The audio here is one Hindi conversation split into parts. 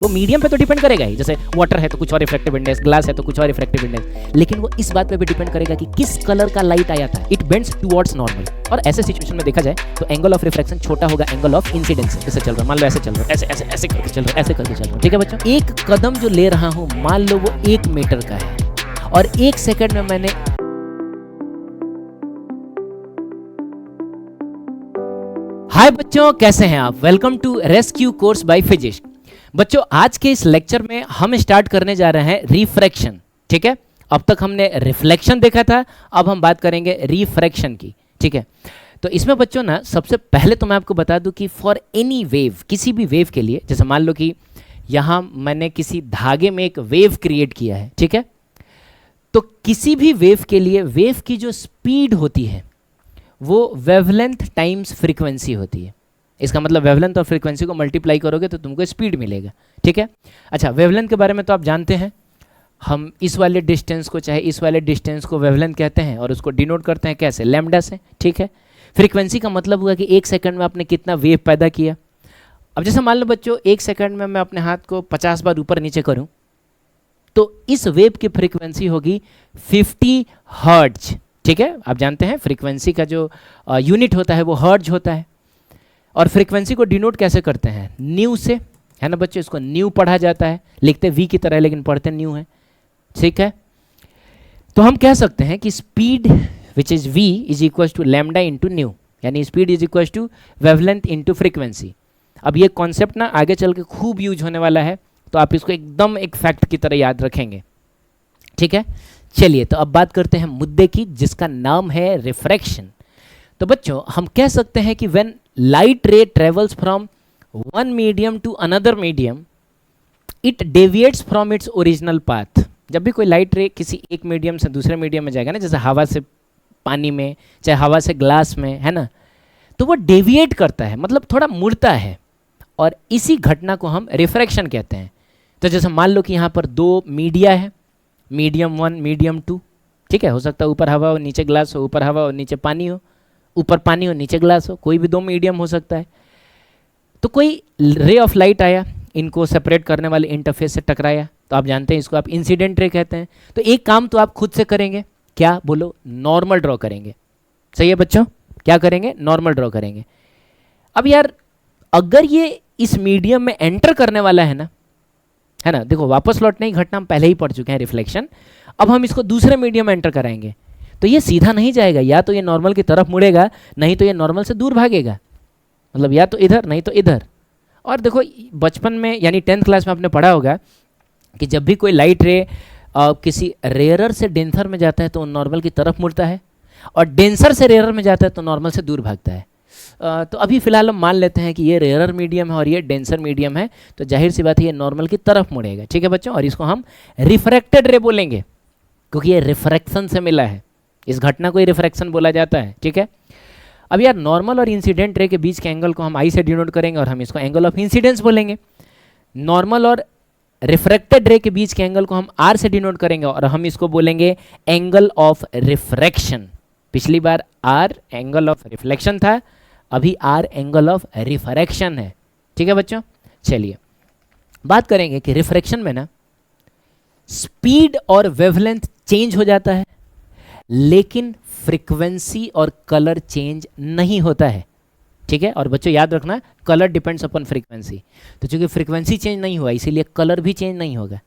वो मीडियम पे तो डिपेंड करेगा ही, जैसे वाटर है तो कुछ और रिफ्रैक्टिव इंडेक्स, ग्लास है तो कुछ और रिफ्रैक्टिव इंडेक्स, लेकिन वो इस बात पे भी डिपेंड करेगा कि किस कलर का लाइट आया था। It bends towards normal. और ऐसे सिचुएशन में देखा जाए तो एंगल ऑफ रिफ्रैक्शन छोटा होगा एंगल ऑफ इंसिडेंस से। जैसे चल रहा है, मान लो ऐसे चल रहा है, ऐसे ऐसे ऐसे करके चल रहा है, ऐसे करके चल रहा है, ठीक है बच्चों। एक कदम जो ले रहा हूँ मान लो वो 1 मीटर का है और 1 सेकंड में मैंने हाय बच्चों, कैसे हैं आप? Welcome to rescue course by physics. बच्चों आज के इस लेक्चर में हम स्टार्ट करने जा रहे हैं रिफ्रैक्शन, ठीक है। अब तक हमने रिफ्लेक्शन देखा था, अब हम बात करेंगे रिफ्रैक्शन की, ठीक है। तो इसमें बच्चों ना सबसे पहले तो मैं आपको बता दूं कि फॉर एनी वेव, किसी भी वेव के लिए, जैसे मान लो कि यहाँ मैंने किसी धागे में एक वेव क्रिएट किया है, ठीक है। तो किसी भी वेव के लिए वेव की जो स्पीड होती है वो वेवलेंथ टाइम्स फ्रीक्वेंसी होती है। इसका मतलब वेवलेंथ और फ्रीक्वेंसी को मल्टीप्लाई करोगे तो तुमको स्पीड मिलेगा, ठीक है। अच्छा, वेवलेंथ के बारे में तो आप जानते हैं, हम इस वाले डिस्टेंस को चाहे इस वाले डिस्टेंस को वेवलेंथ कहते हैं और उसको डिनोट करते हैं कैसे? लैम्डा से, ठीक है। फ्रीक्वेंसी का मतलब हुआ कि 1 सेकंड में आपने कितना वेव पैदा किया। अब जैसे मान लो बच्चों 1 सेकंड में मैं अपने हाथ को 50 बार ऊपर नीचे करूं तो इस वेव की फ्रीक्वेंसी होगी 50 हर्ट्ज, ठीक है। आप जानते हैं फ्रीक्वेंसी का जो यूनिट होता है वो हर्ट्ज होता है। और फ्रीक्वेंसी को डिनोट कैसे करते हैं? न्यू से, है ना बच्चों। इसको न्यू पढ़ा जाता है, लिखते वी की तरह लेकिन पढ़ते न्यू है, ठीक है। तो हम कह सकते हैं कि speed which is v is equal to lambda into nu, यानी speed is equal to wavelength into frequency. अब ये कॉन्सेप्ट ना आगे चल के खूब यूज होने वाला है, तो आप इसको एकदम एक फैक्ट की तरह याद रखेंगे, ठीक है। चलिए तो अब बात करते हैं मुद्दे की, जिसका नाम है रिफ्रैक्शन। तो बच्चों हम कह सकते हैं कि when light ray travels from one medium to another medium it deviates from its original path. जब भी कोई लाइट रे किसी एक मीडियम से दूसरे मीडियम में जाएगा ना, जैसे हवा से पानी में, चाहे हवा से ग्लास में, है ना, तो वो डेविएट करता है, मतलब थोड़ा मुड़ता है, और इसी घटना को हम रिफ्रैक्शन कहते हैं। तो जैसे मान लो कि यहाँ पर 2 मीडिया है, मीडियम 1 मीडियम 2, ठीक है। हो सकता है ऊपर हवा हो नीचे ग्लास हो, ऊपर हवा हो नीचे पानी हो, ऊपर पानी हो नीचे ग्लास हो, कोई भी 2 मीडियम हो सकता है। तो कोई रे ऑफ लाइट आया, इनको सेपरेट करने वाले इंटरफेस से टकराया, तो आप जानते हैं इसको आप इंसिडेंट रे कहते हैं। तो एक काम तो आप खुद से करेंगे, क्या बोलो? नॉर्मल ड्रॉ करेंगे। सही है बच्चों, क्या करेंगे? नॉर्मल ड्रॉ करेंगे। अब यार अगर ये इस मीडियम में एंटर करने वाला है ना, देखो वापस लौटने की घटना हम पहले ही पढ़ चुके हैं, रिफ्लेक्शन। अब हम इसको दूसरे मीडियम में एंटर कराएंगे तो ये सीधा नहीं जाएगा, या तो ये नॉर्मल की तरफ मुड़ेगा, नहीं तो ये नॉर्मल से दूर भागेगा, मतलब या तो इधर नहीं तो इधर। और देखो बचपन में यानी 10th क्लास में आपने पढ़ा होगा कि जब भी कोई लाइट रे किसी रेयरर से डेंसर में जाता है तो नॉर्मल की तरफ मुड़ता है, और डेंसर से रेयरर में जाता है तो नॉर्मल से दूर भागता है। तो अभी फिलहाल हम मान लेते हैं कि ये रेयरर मीडियम है और ये डेंसर मीडियम है, तो जाहिर सी बात है ये नॉर्मल की तरफ मुड़ेगा, ठीक है बच्चों। और इसको हम रिफ्रैक्टेड रे बोलेंगे क्योंकि ये रिफ्रैक्शन से मिला है, इस घटना को ही रिफ्रैक्शन बोला जाता है, ठीक है। अब यार नॉर्मल और इंसिडेंट रे के बीच के एंगल को हम आई से डिनोट करेंगे और हम इसको एंगल ऑफ इंसिडेंस बोलेंगे। नॉर्मल और रिफ्रैक्टेड रे के बीच के एंगल को हम आर से डिनोट करेंगे और हम इसको बोलेंगे एंगल ऑफ रिफ्रैक्शन। पिछली बार आर एंगल ऑफ रिफ्लेक्शन था, अभी आर एंगल ऑफ रिफ्रैक्शन है, ठीक है बच्चों। चलिए बात करेंगे कि रिफ्रैक्शन में ना स्पीड और वेवलेंथ चेंज हो जाता है, लेकिन फ्रीक्वेंसी और कलर चेंज नहीं होता है, ठीक है। और बच्चों याद रखना, कलर डिपेंड्स अपॉन फ्रीक्वेंसी। तो चूंकि फ्रीक्वेंसी चेंज नहीं हुआ इसीलिए कलर भी चेंज नहीं होगा।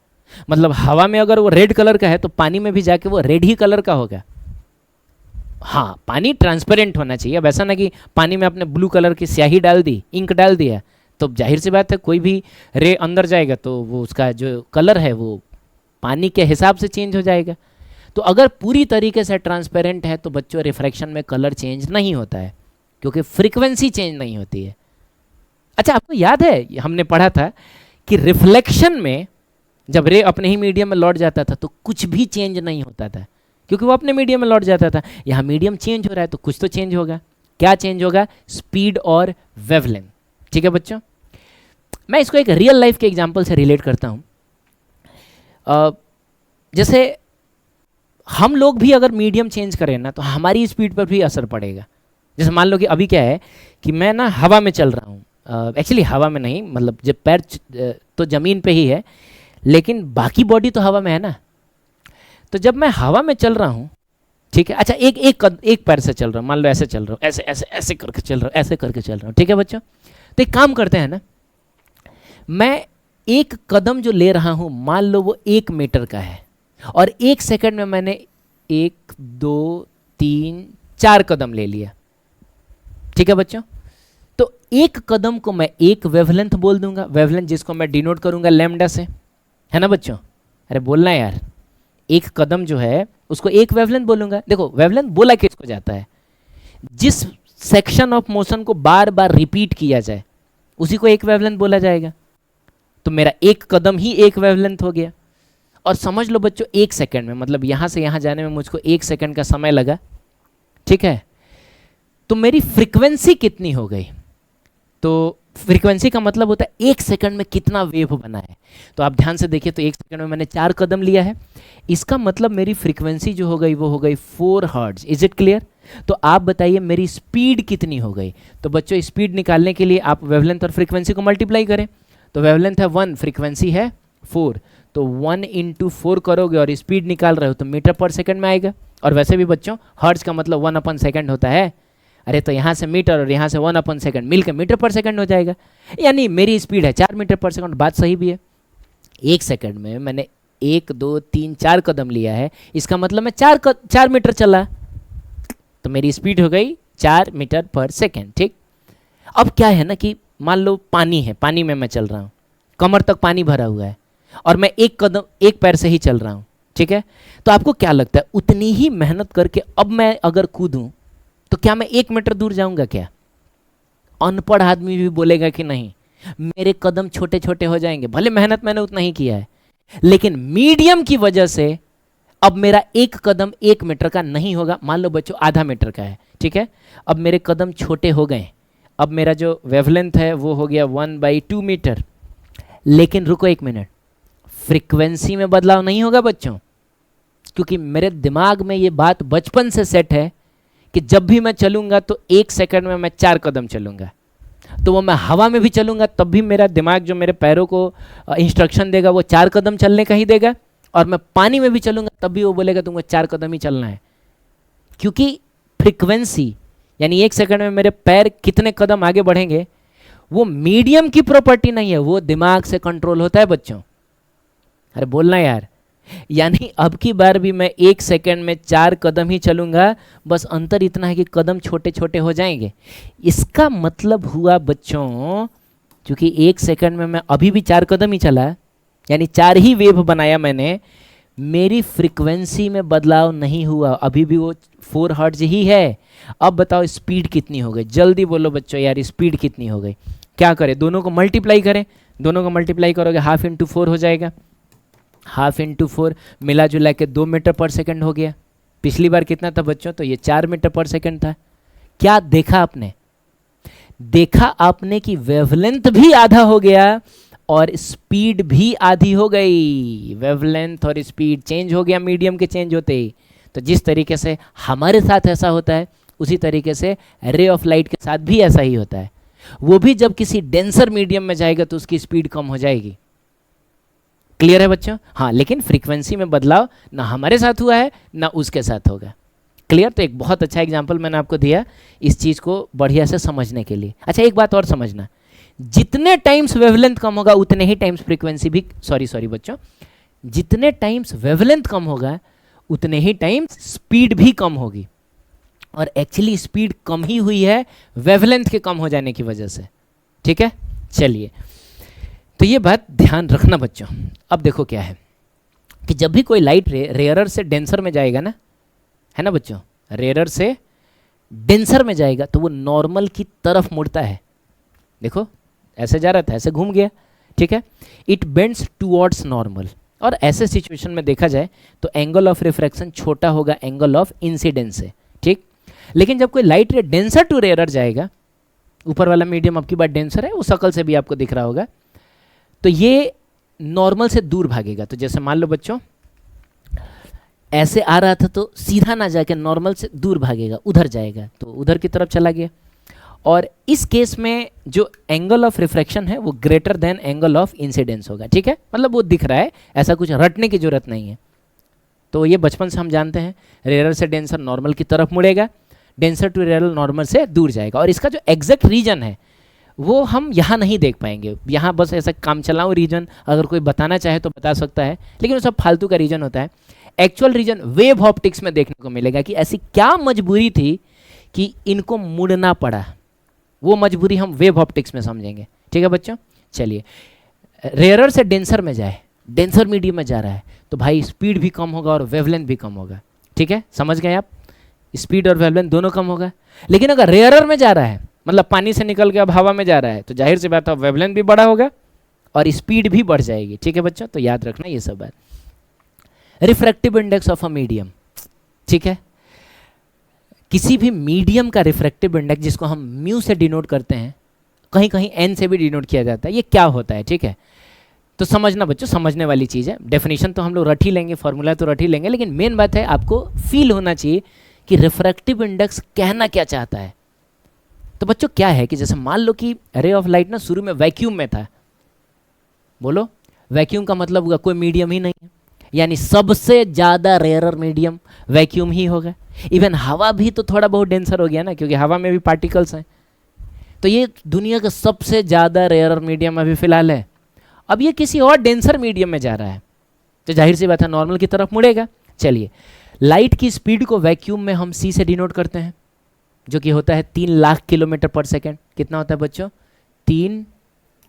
मतलब हवा में अगर वो रेड कलर का है तो पानी में भी जाके वो रेड ही कलर का होगा। हाँ, पानी ट्रांसपेरेंट होना चाहिए। अब ऐसा ना कि पानी में आपने ब्लू कलर की स्याही डाल दी, इंक डाल दिया, तो जाहिर सी बात है कोई भी रे अंदर जाएगा तो वो उसका जो कलर है वो पानी के हिसाब से चेंज हो जाएगा। तो अगर पूरी तरीके से ट्रांसपेरेंट है तो बच्चों रिफ्रैक्शन में कलर चेंज नहीं होता है क्योंकि फ्रीक्वेंसी चेंज नहीं होती है। अच्छा, आपको याद है हमने पढ़ा था कि रिफ्लेक्शन में जब रे अपने ही मीडियम में लौट जाता था तो कुछ भी चेंज नहीं होता था क्योंकि वो अपने मीडियम में लौट जाता था। यहाँ मीडियम चेंज हो रहा है तो कुछ तो चेंज होगा। क्या चेंज होगा? स्पीड और वेवलेंथ, ठीक है बच्चों। मैं इसको एक रियल लाइफ के एग्जांपल से रिलेट करता हूँ। जैसे हम लोग भी अगर मीडियम चेंज करें ना तो हमारी स्पीड पर भी असर पड़ेगा। जैसे मान लो कि अभी क्या है कि मैं ना हवा में चल रहा हूँ, एक्चुअली हवा में नहीं, मतलब जब पैर तो ज़मीन पे ही है, लेकिन बाकी बॉडी तो हवा में है ना। तो जब मैं हवा में चल रहा हूँ, ठीक है, अच्छा एक पैर से चल रहा हूँ, मान लो ऐसे चल रहा हूँ, ऐसे ऐसे ऐसे करके चल रहा हूँ, ऐसे करके चल रहा हूँ, ठीक है बच्चों। तो एक काम करते हैं ना, मैं एक कदम जो ले रहा हूँ मान लो वो 1 मीटर का है, और 1 सेकंड में मैंने 1 2 3 4 कदम ले लिया, ठीक है बच्चों। तो एक कदम को मैं एक वेवलेंथ बोल दूंगा, वेवलेंथ जिसको मैं डिनोट करूंगा लैम्डा से, है ना बच्चों। अरे बोलना यार, एक कदम जो है उसको एक वेवलेंथ बोलूंगा। देखो वेवलेंथ बोला किसको जाता है, जिस सेक्शन ऑफ मोशन को बार बार रिपीट किया जाए उसी को एक वेवलेंथ बोला जाएगा। तो मेरा एक कदम ही एक वेवलेंथ हो गया। और समझ लो बच्चों 1 सेकंड में, मतलब यहां से यहां जाने में मुझको 1 सेकंड का समय लगा, ठीक है। तो मेरी फ्रीक्वेंसी कितनी हो गई, तो फ्रीक्वेंसी का मतलब होता है 1 सेकंड में कितना वेव बना है। तो आप ध्यान से देखिए, तो 1 सेकंड में मैंने 4 कदम लिया है, इसका मतलब मेरी फ्रीक्वेंसी जो हो गई वो हो गई 4 हर्ट्ज। Is it clear. तो आप बताइए मेरी स्पीड कितनी हो गई। तो बच्चों स्पीड निकालने के लिए आप वेवलेंथ और फ्रीक्वेंसी को मल्टीप्लाई करें। तो वेवलेंथ है 1, फ्रीक्वेंसी है 4, तो 1 × 4 करोगे और स्पीड निकाल रहे हो तो मीटर पर सेकंड में आएगा। और वैसे भी बच्चों हर्ट्ज का मतलब 1/सेकंड होता है। अरे तो यहाँ से मीटर और यहाँ से 1/सेकंड मिलकर मीटर पर सेकंड हो जाएगा, यानी मेरी स्पीड है 4 मीटर पर सेकंड। बात सही भी है। 1 सेकंड में मैंने 1 2 3 4 कदम लिया है, इसका मतलब मैं 4 मीटर चला, तो मेरी स्पीड हो गई 4 मीटर पर सेकंड, ठीक। अब क्या है ना कि मान लो पानी है, पानी में मैं चल रहा हूँ, कमर तक पानी भरा हुआ है और मैं एक पैर से ही चल रहा हूँ, ठीक है। तो आपको क्या लगता है उतनी ही मेहनत करके अब मैं अगर कूदूं तो क्या मैं 1 मीटर दूर जाऊंगा क्या? अनपढ़ आदमी भी बोलेगा कि नहीं, मेरे कदम छोटे छोटे हो जाएंगे, भले मेहनत मैंने उतना ही किया है, लेकिन मीडियम की वजह से अब मेरा एक कदम 1 मीटर का नहीं होगा, मान लो बच्चों आधा मीटर का है, ठीक है। अब मेरे कदम छोटे हो गए, अब मेरा जो वेवलेंथ है वो हो गया 1/2 मीटर। लेकिन रुको 1 मिनट, फ्रीक्वेंसी में बदलाव नहीं होगा बच्चों, क्योंकि मेरे दिमाग में ये बात बचपन से सेट है कि जब भी मैं चलूंगा तो 1 सेकंड में मैं 4 कदम चलूंगा। तो वो मैं हवा में भी चलूंगा तब भी मेरा दिमाग जो मेरे पैरों को इंस्ट्रक्शन देगा वो 4 कदम चलने का ही देगा, और मैं पानी में भी चलूंगा तब भी वो बोलेगा तुमको 4 कदम ही चलना है। क्योंकि फ्रीक्वेंसी यानी 1 सेकंड में मेरे पैर कितने कदम आगे बढ़ेंगे वो मीडियम की प्रॉपर्टी नहीं है, वो दिमाग से कंट्रोल होता है बच्चों। अरे बोलना यार, यानी अब की बार भी मैं 1 सेकंड में 4 कदम ही चलूंगा, बस अंतर इतना है कि कदम छोटे छोटे हो जाएंगे। इसका मतलब हुआ बच्चों, क्योंकि 1 सेकंड में मैं अभी भी 4 कदम ही चला, यानी 4 ही वेव बनाया मैंने, मेरी फ्रीक्वेंसी में बदलाव नहीं हुआ, अभी भी वो 4 हर्ट्ज ही है। अब बताओ स्पीड कितनी हो गई, जल्दी बोलो बच्चों यार, स्पीड कितनी हो गई। क्या करें, दोनों को मल्टीप्लाई करें, दोनों को मल्टीप्लाई करोगे 1/2 × 4 हो जाएगा, 1/2 × 4 मिला जुला के 2 मीटर पर सेकंड हो गया। पिछली बार कितना था बच्चों, तो ये 4 मीटर पर सेकंड था। क्या देखा आपने, देखा आपने कि वेवलेंथ भी आधा हो गया और स्पीड भी आधी हो गई। वेवलेंथ और स्पीड चेंज हो गया मीडियम के चेंज होते ही। तो जिस तरीके से हमारे साथ ऐसा होता है उसी तरीके से रे ऑफ लाइट के साथ भी ऐसा ही होता है। वो भी जब किसी डेंसर मीडियम में जाएगा तो उसकी स्पीड कम हो जाएगी। क्लियर है बच्चों? हाँ, लेकिन फ्रीक्वेंसी में बदलाव ना हमारे साथ हुआ है ना उसके साथ होगा। क्लियर? तो एक बहुत अच्छा एग्जाम्पल मैंने आपको दिया इस चीज़ को बढ़िया से समझने के लिए। अच्छा एक बात और समझना, जितने टाइम्स वेवलेंथ कम होगा उतने ही टाइम्स फ्रीक्वेंसी भी सॉरी बच्चों, जितने टाइम्स वेवलेंथ कम होगा उतने ही टाइम्स स्पीड भी कम होगी। और एक्चुअली स्पीड कम ही हुई है वेवलेंथ के कम हो जाने की वजह से। ठीक है, चलिए, तो ये बात ध्यान रखना बच्चों। अब देखो क्या है कि जब भी कोई लाइट रे रेयरर से डेंसर में जाएगा ना, है ना बच्चों, रेयरर से डेंसर में जाएगा तो वो नॉर्मल की तरफ मुड़ता है। देखो ऐसे जा रहा था, ऐसे घूम गया, ठीक है, इट बेंड्स टुवर्ड्स नॉर्मल। और ऐसे सिचुएशन में देखा जाए तो एंगल ऑफ रिफ्रैक्शन छोटा होगा एंगल ऑफ इंसिडेंस से, ठीक। लेकिन जब कोई लाइट रे डेंसर टू रेयरर जाएगा, ऊपर वाला मीडियम आपकी बात डेंसर है, वो शकल से भी आपको दिख रहा होगा, तो ये नॉर्मल से दूर भागेगा। तो जैसे मान लो बच्चों ऐसे आ रहा था तो सीधा ना जाके नॉर्मल से दूर भागेगा, उधर जाएगा, तो उधर की तरफ चला गया। और इस केस में जो एंगल ऑफ रिफ्रैक्शन है वो greater than angle of incidence होगा, ठीक है, मतलब वो दिख रहा है, ऐसा कुछ रटने की जरूरत नहीं है। तो ये बचपन से हम जानते हैं, रेयर से डेंसर नॉर्मल की तरफ मुड़ेगा, डेंसर टू रेयर नॉर्मल से दूर जाएगा। और इसका जो एग्जैक्ट रीजन है वो हम यहाँ नहीं देख पाएंगे, यहाँ बस ऐसा काम चलाओ रीजन, अगर कोई बताना चाहे तो बता सकता है, लेकिन वो सब फालतू का रीजन होता है। एक्चुअल रीजन वेव ऑप्टिक्स में देखने को मिलेगा कि ऐसी क्या मजबूरी थी कि इनको मुड़ना पड़ा, वो मजबूरी हम वेव ऑप्टिक्स में समझेंगे, ठीक है बच्चों। चलिए, रेयरर से डेंसर में जाए, डेंसर मीडियम में जा रहा है तो भाई स्पीड भी कम होगा और वेवलेंथ भी कम होगा, ठीक है, समझ गए आप, स्पीड और वेवलेंथ दोनों कम होगा। लेकिन अगर रेयरर में जा रहा है, मतलब पानी से निकल के अब हवा में जा रहा है, तो जाहिर सी बात है वेवलेंथ भी बड़ा होगा और स्पीड भी बढ़ जाएगी, ठीक है बच्चों, तो याद रखना ये सब बात। Refractive index of a medium, ठीक है, किसी भी मीडियम का रिफ्रैक्टिव इंडेक्स जिसको हम म्यू से डिनोट करते हैं, कहीं कहीं एन से भी डिनोट किया जाता है, ये क्या होता है, ठीक है, तो समझना बच्चों, समझने वाली चीज़ है। डेफिनेशन तो हम लोग रट ही लेंगे, फॉर्मूला तो रट ही लेंगे, लेकिन मेन बात है आपको फील होना चाहिए कि रिफ्रैक्टिव इंडेक्स कहना क्या चाहता है। तो बच्चों क्या है कि जैसे मान लो कि रे ऑफ लाइट ना शुरू में वैक्यूम में था, बोलो वैक्यूम का मतलब हुआ कोई मीडियम ही नहीं है, यानी सबसे ज़्यादा रेयरर मीडियम वैक्यूम ही होगा। इवन हवा भी तो थोड़ा बहुत डेंसर हो गया ना, क्योंकि हवा में भी पार्टिकल्स हैं, तो ये दुनिया का सबसे ज़्यादा रेयरर मीडियम अभी फिलहाल है। अब ये किसी और डेंसर मीडियम में जा रहा है तो जाहिर सी बात है नॉर्मल की तरफ मुड़ेगा। चलिए, लाइट की स्पीड को वैक्यूम में हम सी से डिनोट करते हैं, जो कि होता है 3 लाख किलोमीटर पर सेकेंड। कितना होता है बच्चों? 3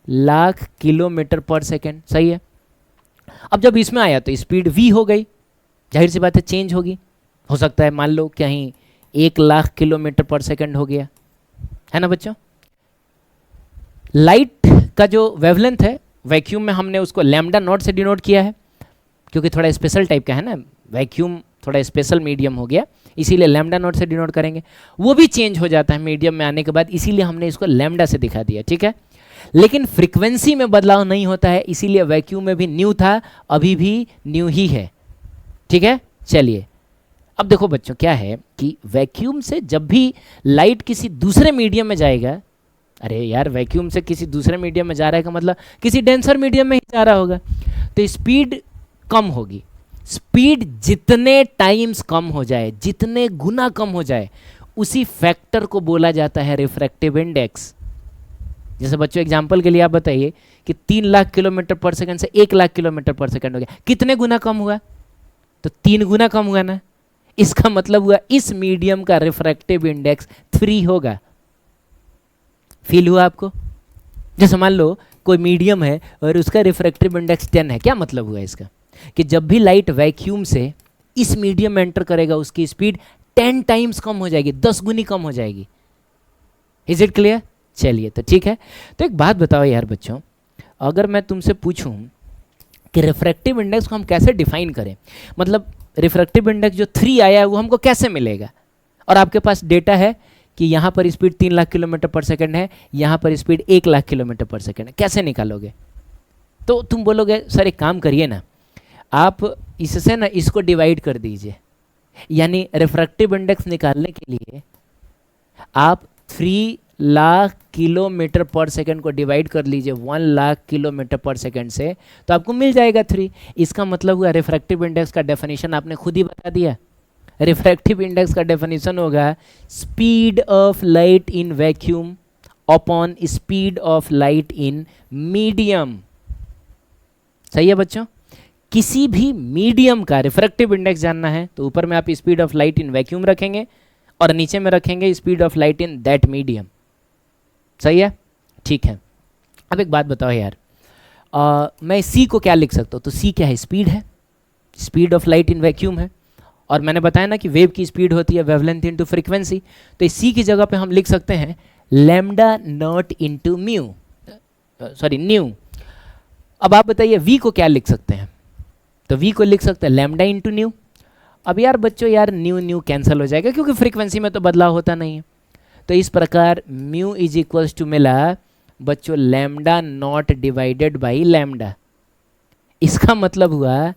लाख किलोमीटर पर सेकेंड, सही है। अब जब इसमें आया तो स्पीड v हो गई, जाहिर सी बात है चेंज होगी, हो सकता है मान लो कहीं 1 लाख किलोमीटर पर सेकेंड हो गया, है ना बच्चों। लाइट का जो वेवलेंथ है वैक्यूम में हमने उसको लैम्डा नॉट से डिनोट किया है, क्योंकि थोड़ा स्पेशल टाइप का है ना, वैक्यूम थोड़ा स्पेशल मीडियम हो गया, इसीलिए लैम्डा नॉट से डिनोट करेंगे। वो भी चेंज हो जाता है मीडियम में आने के बाद, इसीलिए हमने इसको लैम्डा से दिखा दिया, ठीक है। लेकिन फ्रीक्वेंसी में बदलाव नहीं होता है, इसीलिए वैक्यूम में भी न्यू था, अभी भी न्यू ही है, ठीक है। चलिए, अब देखो बच्चों क्या है कि वैक्यूम से जब भी लाइट किसी दूसरे मीडियम में जाएगा, अरे यार वैक्यूम से किसी दूसरे मीडियम में जा रहा है का मतलब किसी डेंसर मीडियम में ही जा रहा होगा, तो स्पीड कम होगी। स्पीड जितने टाइम्स कम हो जाए, जितने गुना कम हो जाए, उसी फैक्टर को बोला जाता है रिफ्रैक्टिव इंडेक्स। जैसे बच्चों एग्जांपल के लिए आप बताइए कि 3 लाख किलोमीटर पर सेकंड से 1 लाख किलोमीटर पर सेकंड हो गया, कितने गुना कम हुआ? तो 3 गुना कम हुआ ना। इसका मतलब हुआ इस मीडियम का रिफ्रैक्टिव इंडेक्स 3 होगा। फील हुआ आपको? जैसे मान लो कोई मीडियम है और उसका रिफ्रैक्टिव इंडेक्स 10 है, क्या मतलब हुआ इसका? कि जब भी लाइट वैक्यूम से इस मीडियम में एंटर करेगा उसकी स्पीड 10 टाइम्स कम हो जाएगी, 10 गुनी कम हो जाएगी। Is it clear? चलिए तो ठीक है। तो एक बात बताओ यार बच्चों, अगर मैं तुमसे पूछूं कि रिफ्रैक्टिव इंडेक्स को हम कैसे डिफाइन करें, मतलब रिफ्रैक्टिव इंडेक्स जो 3 आया है वो हमको कैसे मिलेगा, और आपके पास डेटा है कि यहाँ पर स्पीड 3 लाख किलोमीटर पर सेकंड है, यहाँ पर स्पीड 1 लाख किलोमीटर पर सेकंड है, कैसे निकालोगे? तो तुम बोलोगे सर एक काम करिए ना, आप इससे ना इसको डिवाइड कर दीजिए, यानी रिफ्रैक्टिव इंडेक्स निकालने के लिए आप 3 लाख किलोमीटर पर सेकंड को डिवाइड कर लीजिए 1 लाख किलोमीटर पर सेकंड से, तो आपको मिल जाएगा 3। इसका मतलब हुआ रिफ्रैक्टिव इंडेक्स का डेफिनेशन आपने खुद ही बता दिया। रिफ्रैक्टिव इंडेक्स का डेफिनेशन होगा speed of light in vacuum upon speed of light in medium. सही है बच्चों? किसी भी मीडियम का रिफ्रैक्टिव इंडेक्स जानना है तो ऊपर में आप speed of light in vacuum रखेंगे और नीचे में रखेंगे speed of light in that medium. सही है? ठीक है। अब एक बात बताओ यार, मैं सी को क्या लिख सकता हूँ? तो सी क्या है? स्पीड है, speed of light in vacuum है, और मैंने बताया ना कि वेव की स्पीड होती है वेवलेंथ इनटू फ्रीक्वेंसी, तो इस सी की जगह पे हम लिख सकते हैं lambda naught into mu, sorry new. अब आप बताइए वी को क्या लिख सकते हैं? तो वी को लिख सकते हैं लैम्डा इनटू न्यू। अब यार बच्चों यार न्यू न्यू कैंसिल हो जाएगा क्योंकि फ्रीक्वेंसी में तो बदलाव होता नहीं है, तो इस प्रकार म्यू इज इक्वल्स टू मिला बच्चों lambda naught divided by lambda. इसका मतलब हुआ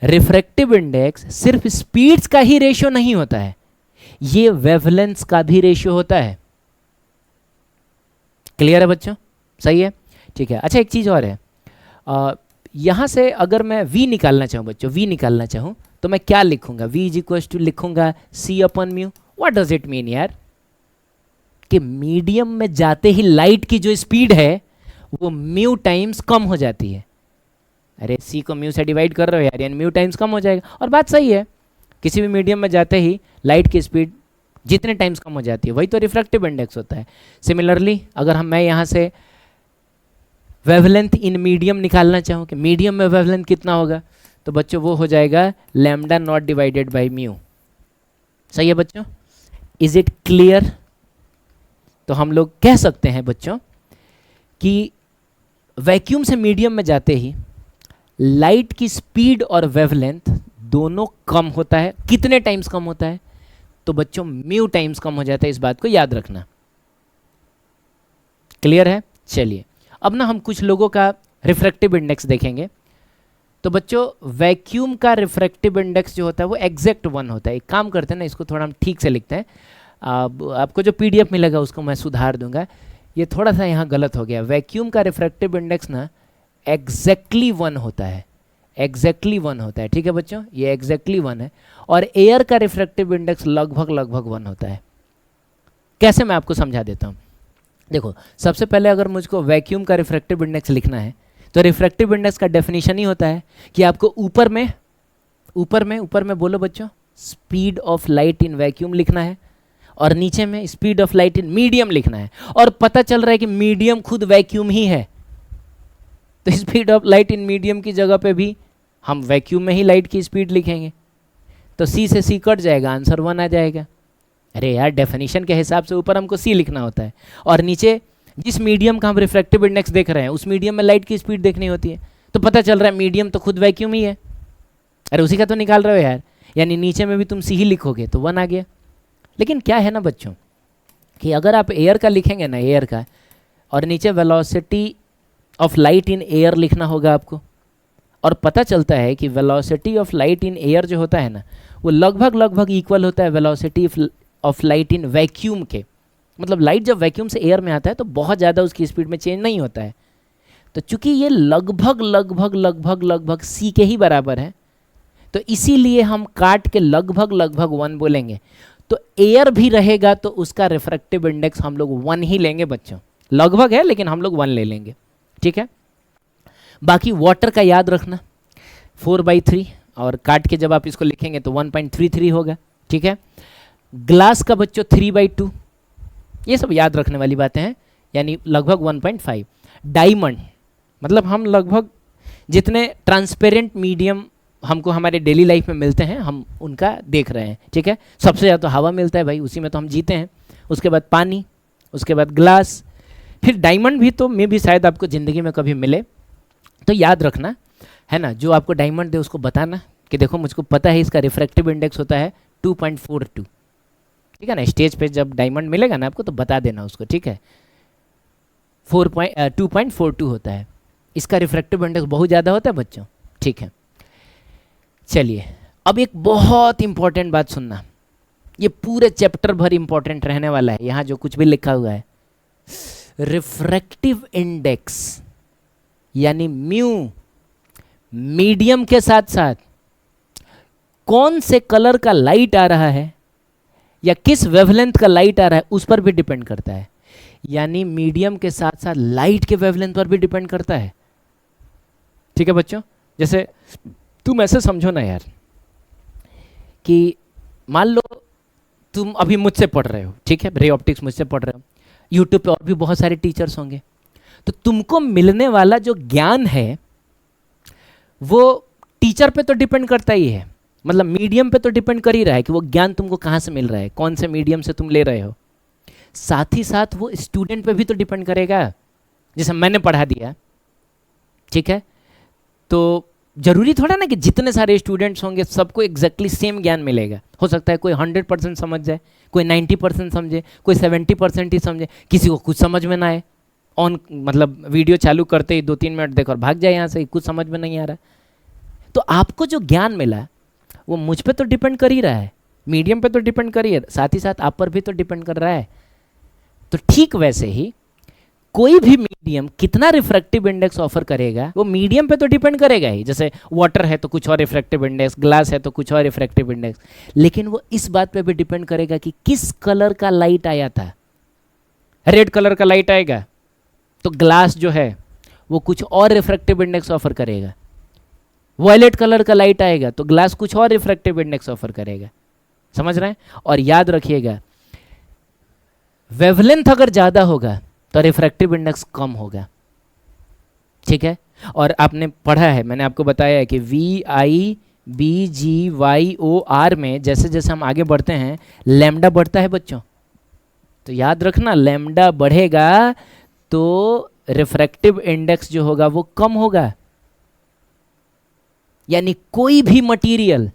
रिफ्रैक्टिव इंडेक्स सिर्फ स्पीड्स का ही रेशियो नहीं होता है, ये वेवलेंस का भी रेशियो होता है। क्लियर है बच्चों? सही है, ठीक है। अच्छा एक चीज़ और है, यहाँ से अगर मैं v निकालना चाहूँ बच्चों, v निकालना चाहूँ तो मैं क्या लिखूंगा? v इज इक्वल टू लिखूंगा c upon mu. What does it mean यार? कि मीडियम में जाते ही लाइट की जो स्पीड है वो म्यू टाइम्स कम हो जाती है। अरे c को म्यू से डिवाइड कर रहे हो यार, यानी म्यू टाइम्स कम हो जाएगा। और बात सही है, किसी भी मीडियम में जाते ही लाइट की स्पीड जितने टाइम्स कम हो जाती है वही तो रिफ्रैक्टिव इंडेक्स होता है। सिमिलरली अगर मैं यहाँ से वेवलेंथ इन मीडियम निकालना चाहूँ कि मीडियम में वेवलेंथ कितना होगा, तो बच्चों वो हो जाएगा lambda naught divided by mu. सही है बच्चों? Is it clear? तो हम लोग कह सकते हैं बच्चों कि वैक्यूम से मीडियम में जाते ही लाइट की स्पीड और वेवलेंथ दोनों कम होता है। कितने टाइम्स कम होता है? तो बच्चों म्यू टाइम्स कम हो जाता है, इस बात को याद रखना। क्लियर है? चलिए अब ना हम कुछ लोगों का रिफ्रैक्टिव इंडेक्स देखेंगे। तो बच्चों वैक्यूम का रिफ्रैक्टिव इंडेक्स जो होता है वो एग्जैक्ट 1 होता है। एक काम करते हैं ना, इसको थोड़ा हम ठीक से लिखते हैं। आपको जो पीडीएफ मिलेगा उसको मैं सुधार दूंगा, ये थोड़ा सा यहाँ गलत हो गया। वैक्यूम का रिफ्रैक्टिव इंडेक्स ना एग्जैक्टली 1 होता है, एग्जैक्टली 1 होता है। ठीक है बच्चों, ये एग्जैक्टली 1 है। और एयर का रिफ्रैक्टिव इंडेक्स लगभग 1 होता है। कैसे, मैं आपको समझा देता हूँ। देखो सबसे पहले अगर मुझको वैक्यूम का रिफ्रैक्टिव इंडेक्स लिखना है तो रिफ्रैक्टिव इंडेक्स का डेफिनेशन ही होता है कि आपको ऊपर में बोलो बच्चों speed of light in vacuum लिखना है और नीचे में speed of light in medium लिखना है। और पता चल रहा है कि मीडियम खुद वैक्यूम ही है, तो speed of light in medium की जगह पे भी हम वैक्यूम में ही लाइट की स्पीड लिखेंगे, तो सी से सी कट जाएगा, आंसर 1 आ जाएगा। अरे यार डेफिनेशन के हिसाब से ऊपर हमको सी लिखना होता है और नीचे जिस मीडियम का हम रिफ्रैक्टिव इंडेक्स देख रहे हैं उस मीडियम में लाइट की स्पीड देखनी होती है। तो पता चल रहा है मीडियम तो खुद वैक्यूम ही है। अरे उसी का तो निकाल रहे हो यार, यानी नीचे में भी तुम सी ही लिखोगे तो 1 आ गया। लेकिन क्या है ना बच्चों कि अगर आप एयर का लिखेंगे ना, एयर का, और नीचे velocity of light in air लिखना होगा आपको, और पता चलता है कि velocity of light in air जो होता है ना वो लगभग इक्वल होता है velocity of light in vacuum के। मतलब लाइट जब वैक्यूम से एयर में आता है तो बहुत ज़्यादा उसकी स्पीड में चेंज नहीं होता है। तो चूंकि ये लगभग सी के ही बराबर है तो इसीलिए हम काट के लगभग 1 बोलेंगे। तो एयर भी रहेगा तो उसका रिफ्रैक्टिव इंडेक्स हम लोग 1 ही लेंगे बच्चों। लगभग है लेकिन हम लोग 1 ले लेंगे, ठीक है। बाकी वाटर का याद रखना 4/3, और काट के जब आप इसको लिखेंगे तो 1.33 होगा, ठीक है। ग्लास का बच्चों 3/2, ये सब याद रखने वाली बातें हैं, यानी लगभग 1.5। डायमंड मतलब हम लगभग जितने ट्रांसपेरेंट मीडियम हमको हमारे डेली लाइफ में मिलते हैं हम उनका देख रहे हैं, ठीक है। सबसे ज़्यादा तो हवा मिलता है भाई, उसी में तो हम जीते हैं। उसके बाद पानी, उसके बाद ग्लास, फिर डायमंड भी तो में भी शायद आपको ज़िंदगी में कभी मिले। तो याद रखना है ना, जो आपको डायमंड दे उसको बताना कि देखो मुझको पता है इसका रिफ्रैक्टिव इंडेक्स होता है 2.42, ठीक है ना। स्टेज पे जब डायमंड मिलेगा ना आपको तो बता देना उसको, ठीक है। 2.42 होता है, इसका रिफ्रैक्टिव इंडेक्स बहुत ज़्यादा होता है बच्चों, ठीक है। चलिए अब एक बहुत इंपॉर्टेंट बात सुनना, ये पूरे चैप्टर भर इंपॉर्टेंट रहने वाला है, यहाँ जो कुछ भी लिखा हुआ है। रिफ्रैक्टिव इंडेक्स यानी म्यू मीडियम के साथ साथ कौन से कलर का लाइट आ रहा है या किस वेवलेंथ का लाइट आ रहा है उस पर भी डिपेंड करता है। यानी मीडियम के साथ साथ लाइट के वेवलेंथ पर भी डिपेंड करता है, ठीक है बच्चों। जैसे तुम ऐसे समझो ना यार कि मान लो तुम अभी मुझसे पढ़ रहे हो, ठीक है, रे ऑप्टिक्स मुझसे पढ़ रहे हो, यूट्यूब पे और भी बहुत सारे टीचर्स होंगे, तो तुमको मिलने वाला जो ज्ञान है वो टीचर पे तो डिपेंड करता ही है, मतलब मीडियम पे तो डिपेंड कर ही रहा है कि वो ज्ञान तुमको कहाँ से मिल रहा है, कौन से मीडियम से तुम ले रहे हो। साथ ही साथ वो स्टूडेंट पे भी तो डिपेंड करेगा। जैसे मैंने पढ़ा दिया, ठीक है, तो जरूरी थोड़ा ना कि जितने सारे स्टूडेंट्स होंगे सबको एग्जैक्टली सेम ज्ञान मिलेगा। हो सकता है कोई 100% समझ जाए, कोई 90% समझे, कोई 70% ही समझे, किसी को कुछ समझ में ना आए, ऑन मतलब वीडियो चालू करते ही 2-3 मिनट देखो और भाग जाए यहाँ से, कुछ समझ में नहीं आ रहा। तो आपको जो ज्ञान मिला वो मुझ पे तो डिपेंड कर ही रहा है, मीडियम पे तो डिपेंड कर ही है, साथ ही साथ आप पर भी तो डिपेंड कर रहा है। तो ठीक वैसे ही कोई भी मीडियम कितना रिफ्रैक्टिव इंडेक्स ऑफर करेगा वो मीडियम पे तो डिपेंड करेगा ही। जैसे वाटर है तो कुछ और रिफ्रैक्टिव इंडेक्स, ग्लास है तो कुछ और रिफ्रैक्टिव इंडेक्स, लेकिन वो इस बात पे भी डिपेंड करेगा कि किस कलर का लाइट आया था। रेड कलर का लाइट आएगा तो ग्लास जो है वो कुछ और रिफ्रैक्टिव इंडेक्स ऑफर करेगा। वायलेट कलर का लाइट आएगा तो ग्लास कुछ और रिफ्रैक्टिव इंडेक्स ऑफर करेगा। समझ रहे हैं? और याद रखिएगा, वेवलेंथ अगर ज़्यादा होगा तो रिफ्रैक्टिव इंडेक्स कम होगा। ठीक है? और आपने पढ़ा है, मैंने आपको बताया है कि VIBGYOR में जैसे जैसे हम आगे बढ़ते हैं लैम्डा बढ़ता है बच्चों। तो याद रखना, लैम्डा बढ़ेगा तो रिफ्रैक्टिव इंडेक्स जो होगा वो कम होगा। यानी कोई भी मटेरियल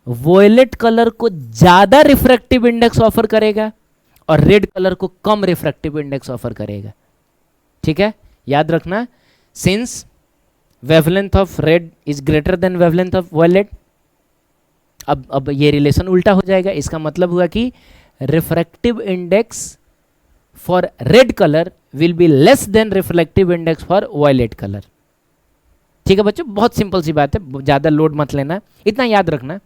वॉयलेट कलर को ज्यादा रिफ्रैक्टिव इंडेक्स ऑफर करेगा और रेड कलर को कम रिफ्रैक्टिव इंडेक्स ऑफर करेगा। ठीक है? याद रखना, since wavelength of red is greater than wavelength of violet. अब ये रिलेशन उल्टा हो जाएगा। इसका मतलब हुआ कि refractive index for red colour will be less than reflective index for violet colour. ठीक है बच्चों, बहुत सिंपल सी बात है, ज़्यादा लोड मत लेना। इतना याद रखना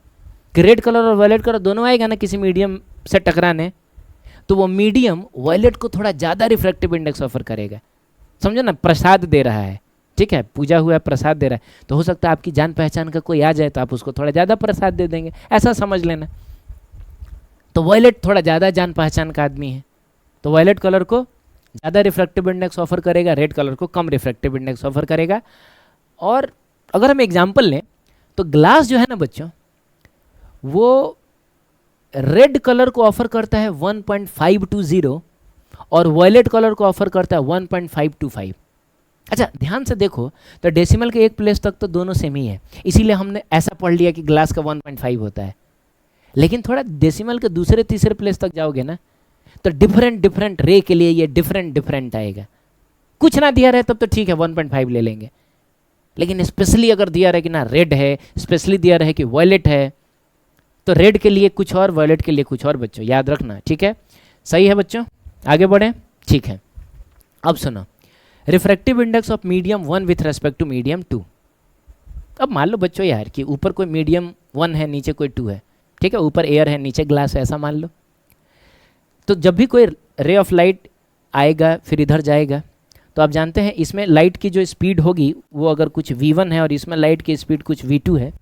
कि रेड कलर और वॉयलेट कलर दोनों आएगा ना किसी मीडियम से टकराने, तो वो मीडियम वॉयलेट को थोड़ा ज़्यादा रिफ्रैक्टिव इंडेक्स ऑफर करेगा। समझो ना, प्रसाद दे रहा है, ठीक है, पूजा हुआ प्रसाद दे रहा है, तो हो सकता है आपकी जान पहचान का कोई आ जाए तो आप उसको थोड़ा ज़्यादा प्रसाद दे देंगे, ऐसा समझ लेना। तो वॉयलेट थोड़ा ज़्यादा जान पहचान का आदमी है, तो वॉयलेट कलर को ज़्यादा रिफ्रैक्टिव इंडेक्स ऑफर करेगा, रेड कलर को कम रिफ्रैक्टिव इंडेक्स ऑफर करेगा। और अगर हम एग्जाम्पल लें तो ग्लास जो है ना बच्चों, वो रेड कलर को ऑफर करता है 1.520 और वॉयलेट कलर को ऑफर करता है 1.525। अच्छा ध्यान से देखो तो डेसिमल के एक प्लेस तक तो दोनों सेम ही है, इसीलिए हमने ऐसा पढ़ लिया कि ग्लास का 1.5 होता है। लेकिन थोड़ा डेसिमल के दूसरे तीसरे प्लेस तक जाओगे ना तो डिफरेंट रे के लिए ये डिफरेंट आएगा। कुछ ना दिया रहे तब तो ठीक है 1.5 ले लेंगे, लेकिन स्पेशली अगर दिया रहे कि ना रेड है, स्पेशली दिया रहे कि वॉयलेट है, तो रेड के लिए कुछ और, वॉयलेट के लिए कुछ और बच्चों, याद रखना। ठीक है? सही है बच्चों, आगे बढ़ें। ठीक है, अब सुनो, refractive index of medium 1 with respect to medium 2। अब मान लो बच्चों यार कि ऊपर कोई मीडियम 1 है, नीचे कोई 2 है, ठीक है, ऊपर एयर है नीचे ग्लास है, ऐसा मान लो। तो जब भी कोई रे ऑफ लाइट आएगा फिर इधर जाएगा, तो आप जानते हैं इसमें लाइट की जो स्पीड होगी वो अगर कुछ v1 है और इसमें लाइट की स्पीड कुछ v2 है,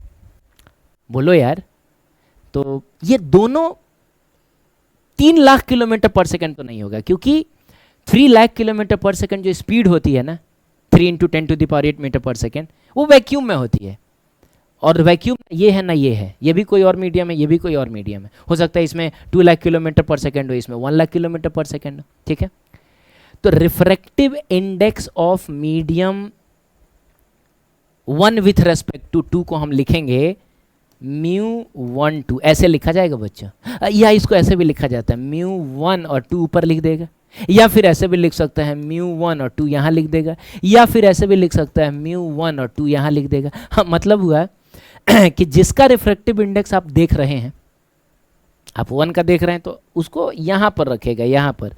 बोलो यार, तो ये दोनों 3 लाख किलोमीटर पर सेकेंड तो नहीं होगा, क्योंकि 3 लाख किलोमीटर पर सेकेंड जो स्पीड होती है ना, 3 × 10⁸ मीटर पर सेकेंड, वो वैक्यूम में होती है। और वैक्यूम ये है ना, ये भी कोई और मीडियम है, ये भी कोई और मीडियम है। हो सकता है इसमें 2 लाख किलोमीटर पर सेकेंड हो, इसमें 1 लाख किलोमीटर पर सेकेंड हो। ठीक है? तो refractive index of medium 1 with respect to 2 को हम लिखेंगे μ1 2, ऐसे लिखा जाएगा बच्चों, या इसको ऐसे भी लिखा जाता है μ1 और 2 ऊपर लिख देगा, या फिर ऐसे भी लिख सकता है μ1 और 2 यहाँ लिख देगा, या फिर ऐसे भी लिख सकता है μ1 और 2 यहाँ लिख देगा। हाँ, मतलब हुआ कि जिसका रिफ्रैक्टिव इंडेक्स आप देख रहे हैं, आप 1 का देख रहे हैं तो उसको यहाँ पर रखेगा, यहाँ पर,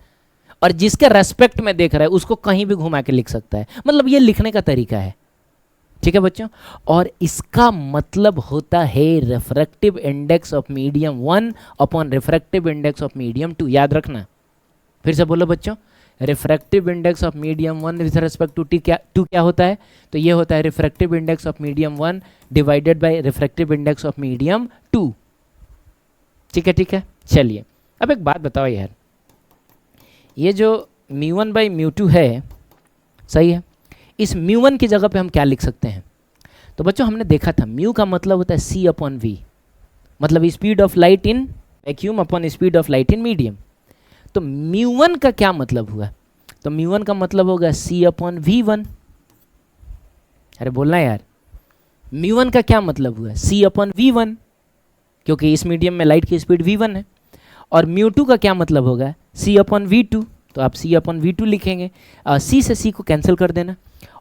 और जिसके रेस्पेक्ट में देख रहा है उसको कहीं भी घुमा के लिख सकता है। मतलब ये लिखने का तरीका है। ठीक है बच्चों? और इसका मतलब होता है refractive index of medium 1 upon refractive index of medium 2। याद रखना, फिर से बोलो बच्चों, refractive index of medium 1 with respect to two क्या होता है? तो ये होता है refractive index of medium 1 divided by refractive index of medium 2। ठीक है? ठीक है, चलिए अब एक बात बताओ यार, ये जो μ1 बाई μ2 है, सही है, इस μ1 की जगह पे हम क्या लिख सकते हैं? तो बच्चों हमने देखा था म्यू का मतलब होता है c/v, मतलब speed of light in vacuum upon speed of light in medium. तो μ1 का क्या मतलब हुआ? तो μ1 का मतलब होगा c/v1। अरे बोलना यार, μ1 का क्या मतलब हुआ? c/v1, क्योंकि इस मीडियम में लाइट की स्पीड v1 है। और μ2 का क्या मतलब होगा? c/v2, तो आप c/v2 लिखेंगे, c से c को कैंसिल कर देना।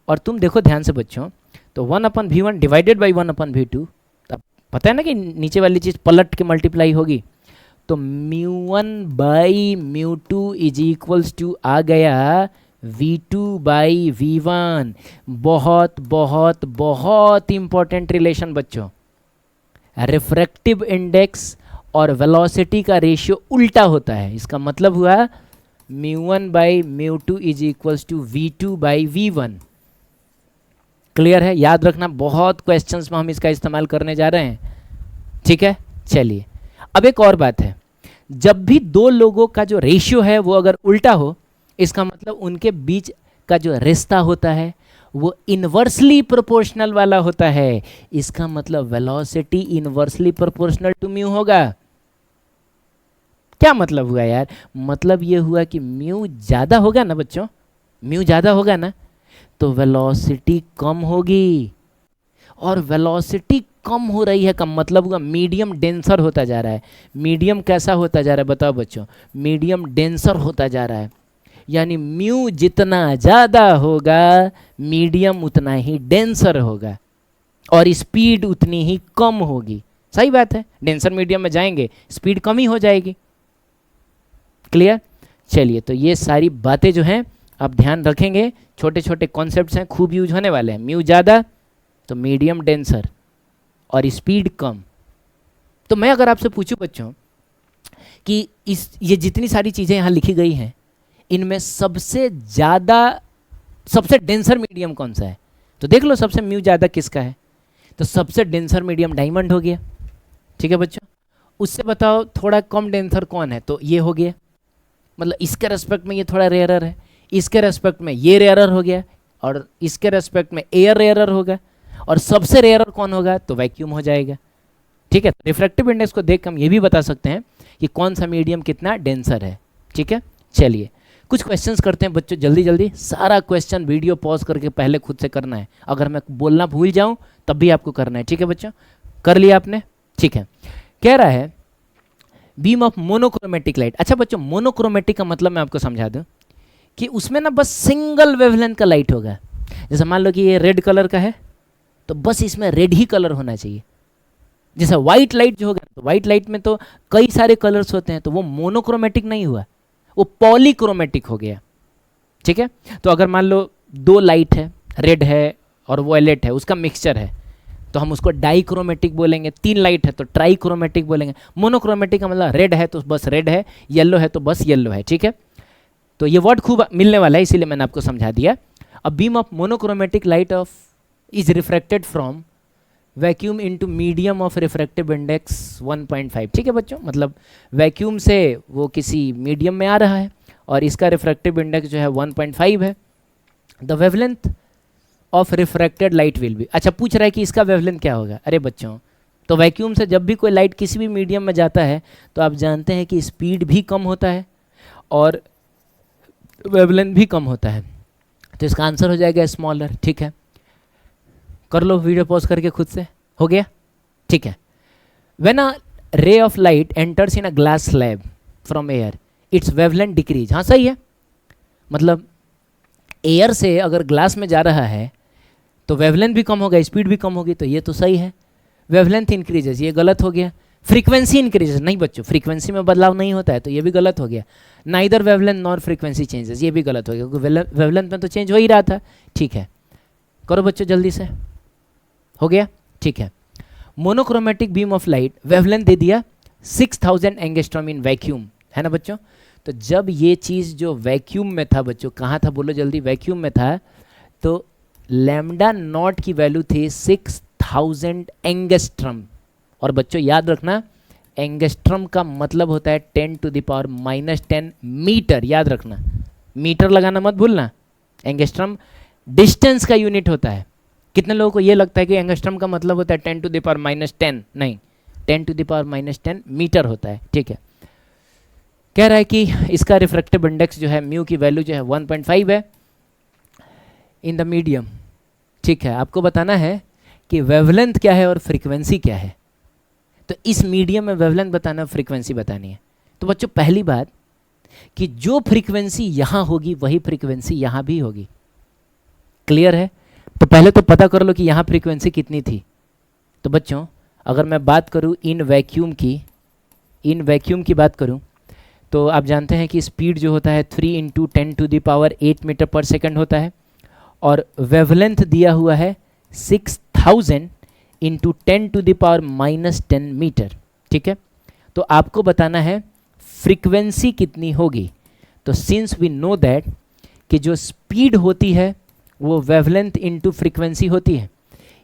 और तुम देखो ध्यान से बच्चों, तो 1/v1 डिवाइडेड बाई 1/v2, तो पता है ना कि नीचे वाली चीज़ पलट के मल्टीप्लाई होगी, तो μ1/μ2 इज इक्वल्स टू आ गया v2/v1। बहुत बहुत बहुत इंपॉर्टेंट रिलेशन बच्चों। रिफ्रैक्टिव इंडेक्स और वेलोसिटी का रेशियो उल्टा होता है। इसका मतलब हुआ μ1/μ2 is equals to v2/v1। Clear है? याद रखना, बहुत क्वेश्चंस में हम इसका इस्तेमाल करने जा रहे हैं। ठीक है, चलिए अब एक और बात है, जब भी दो लोगों का जो रेशियो है वो अगर उल्टा हो, इसका मतलब उनके बीच का जो रिश्ता होता है वो इन्वर्सली प्रोपोर्शनल वाला होता है। इसका मतलब velocity inversely proportional to mu होगा। क्या मतलब हुआ यार? मतलब ये हुआ कि म्यू ज़्यादा होगा ना बच्चों, म्यू ज़्यादा होगा ना, तो वेलोसिटी कम होगी। और वेलोसिटी कम हो रही है का मतलब हुआ मीडियम डेंसर होता जा रहा है। मीडियम कैसा होता जा रहा है बताओ बच्चों? मीडियम डेंसर होता जा रहा है। यानी म्यू जितना ज़्यादा होगा मीडियम उतना ही डेंसर होगा और स्पीड उतनी ही कम होगी। सही बात है, डेंसर मीडियम में जाएंगे स्पीड कम ही हो जाएगी। क्लियर? चलिए, तो ये सारी बातें जो हैं आप ध्यान रखेंगे, छोटे छोटे कॉन्सेप्ट्स हैं, खूब यूज होने वाले हैं। म्यू ज़्यादा तो मीडियम डेंसर और स्पीड कम। तो मैं अगर आपसे पूछूं बच्चों कि ये जितनी सारी चीज़ें यहाँ लिखी गई हैं, इनमें सबसे ज़्यादा सबसे डेंसर मीडियम कौन सा है? तो देख लो सबसे म्यू ज़्यादा किसका है। तो सबसे डेंसर मीडियम डायमंड हो गया। ठीक है बच्चों, उससे बताओ थोड़ा कम डेंसर कौन है? तो ये हो गया। मतलब इसके रेस्पेक्ट में ये थोड़ा रेयरर है, इसके रेस्पेक्ट में ये रेयरर हो गया, और इसके रेस्पेक्ट में एयर रेयरर होगा, और सबसे रेयरर कौन होगा? तो वैक्यूम हो जाएगा। ठीक है, रिफ्रैक्टिव इंडेक्स को देख हम ये भी बता सकते हैं कि कौन सा मीडियम कितना डेंसर है। ठीक है, चलिए कुछ क्वेश्चंस करते हैं बच्चों, जल्दी जल्दी। सारा क्वेश्चन वीडियो पॉज करके पहले खुद से करना है, अगर मैं बोलना भूल जाऊं तब भी आपको करना है। ठीक है बच्चों, कर लिया आपने? ठीक है, कह रहा है बीम ऑफ मोनोक्रोमेटिक लाइट। अच्छा बच्चों, मोनोक्रोमेटिक का मतलब मैं आपको समझा दूं कि उसमें ना बस सिंगल वेवलेंथ का लाइट होगा। जैसे मान लो कि ये रेड कलर का है तो बस इसमें रेड ही कलर होना चाहिए। जैसे वाइट लाइट जो होगा, तो वाइट लाइट में तो कई सारे कलर्स होते हैं, तो वो मोनोक्रोमेटिक नहीं हुआ, वो पॉलीक्रोमेटिक हो गया। ठीक है, तो अगर मान लो दो लाइट है, रेड है और वॉयलेट है, उसका मिक्सचर है, तो हम उसको डाइक्रोमेटिक बोलेंगे। तीन लाइट है तो ट्राइक्रोमेटिक बोलेंगे। मोनोक्रोमेटिक का मतलब रेड है तो बस रेड है, येलो है तो बस येलो है। ठीक है, तो ये वर्ड खूब मिलने वाला है, इसीलिए मैंने आपको समझा दिया। अब beam of monochromatic light of is refracted from vacuum into medium of refractive index 1.5। ठीक है बच्चों, मतलब वैक्यूम से वो किसी मीडियम में आ रहा है और इसका रिफ्रैक्टिव इंडेक्स जो है 1.5 है। The wavelength of refracted light will be. अच्छा, पूछ रहा है कि इसका वेवलेंथ क्या होगा। अरे बच्चों, तो वैक्यूम से जब भी कोई लाइट किसी भी मीडियम में जाता है तो आप जानते हैं कि स्पीड भी कम होता है और वेवलेंथ भी कम होता है, तो इसका आंसर हो जाएगा स्मॉलर। ठीक है, कर लो वीडियो पॉज करके खुद से। हो गया? ठीक है। When a ray of light enters in a glass slab from air it's wavelength decrease. हाँ सही है, मतलब एयर से अगर ग्लास में जा रहा है तो वेवलेंथ भी कम होगा, स्पीड भी कम होगी, तो ये तो सही है। वेवलेंथ इंक्रीजेस, ये गलत हो गया। फ्रीक्वेंसी इंक्रीजेस, नहीं बच्चों, फ्रीक्वेंसी में बदलाव नहीं होता है, तो ये भी गलत हो गया। Neither wavelength nor frequency changes, ये भी गलत हो गया, क्योंकि वेवलेंथ में तो चेंज हो ही रहा था। ठीक है, करो बच्चों जल्दी से। हो गया? ठीक है। Monochromatic beam of light wavelength दे दिया 6000 एंगस्ट्रॉम इन वैक्यूम, है ना बच्चों। तो जब ये चीज़ जो वैक्यूम में था बच्चों, कहाँ था बोलो जल्दी? वैक्यूम में था, तो लैम्डा नॉट की वैल्यू थी 6000 एंगस्ट्रम। और बच्चों याद रखना, एंगस्ट्रम का मतलब होता है 10⁻⁻10 मीटर। याद रखना, मीटर लगाना मत भूलना। एंगस्ट्रम डिस्टेंस का यूनिट होता है। कितने लोगों को ये लगता है कि एंगस्ट्रम का मतलब होता है 10⁻⁻10? नहीं, 10⁻⁻10 मीटर होता है। ठीक है, कह रहा है कि इसका रिफ्रैक्टिव इंडेक्स जो है म्यू की वैल्यू जो है 1.5 है इन द मीडियम। ठीक है, आपको बताना है कि वेवलेंथ क्या है और फ्रीक्वेंसी क्या है। तो इस मीडियम में वेवलेंथ बताना, फ्रीक्वेंसी बतानी है। तो बच्चों पहली बात कि जो फ्रीक्वेंसी यहाँ होगी वही फ्रीक्वेंसी यहाँ भी होगी। क्लियर है? तो पहले तो पता कर लो कि यहाँ फ्रीक्वेंसी कितनी थी। तो बच्चों अगर मैं बात करूँ इन वैक्यूम की, इन वैक्यूम की बात करूं तो आप जानते हैं कि स्पीड जो होता है 3 × 10⁸ मीटर पर सेकंड होता है, और वेवलेंथ दिया हुआ है 6000 × 10⁻⁻10 मीटर। ठीक है, तो आपको बताना है फ्रीक्वेंसी कितनी होगी। तो सिंस वी नो दैट कि जो स्पीड होती है वो वेवलेंथ इंटू फ्रीक्वेंसी होती है,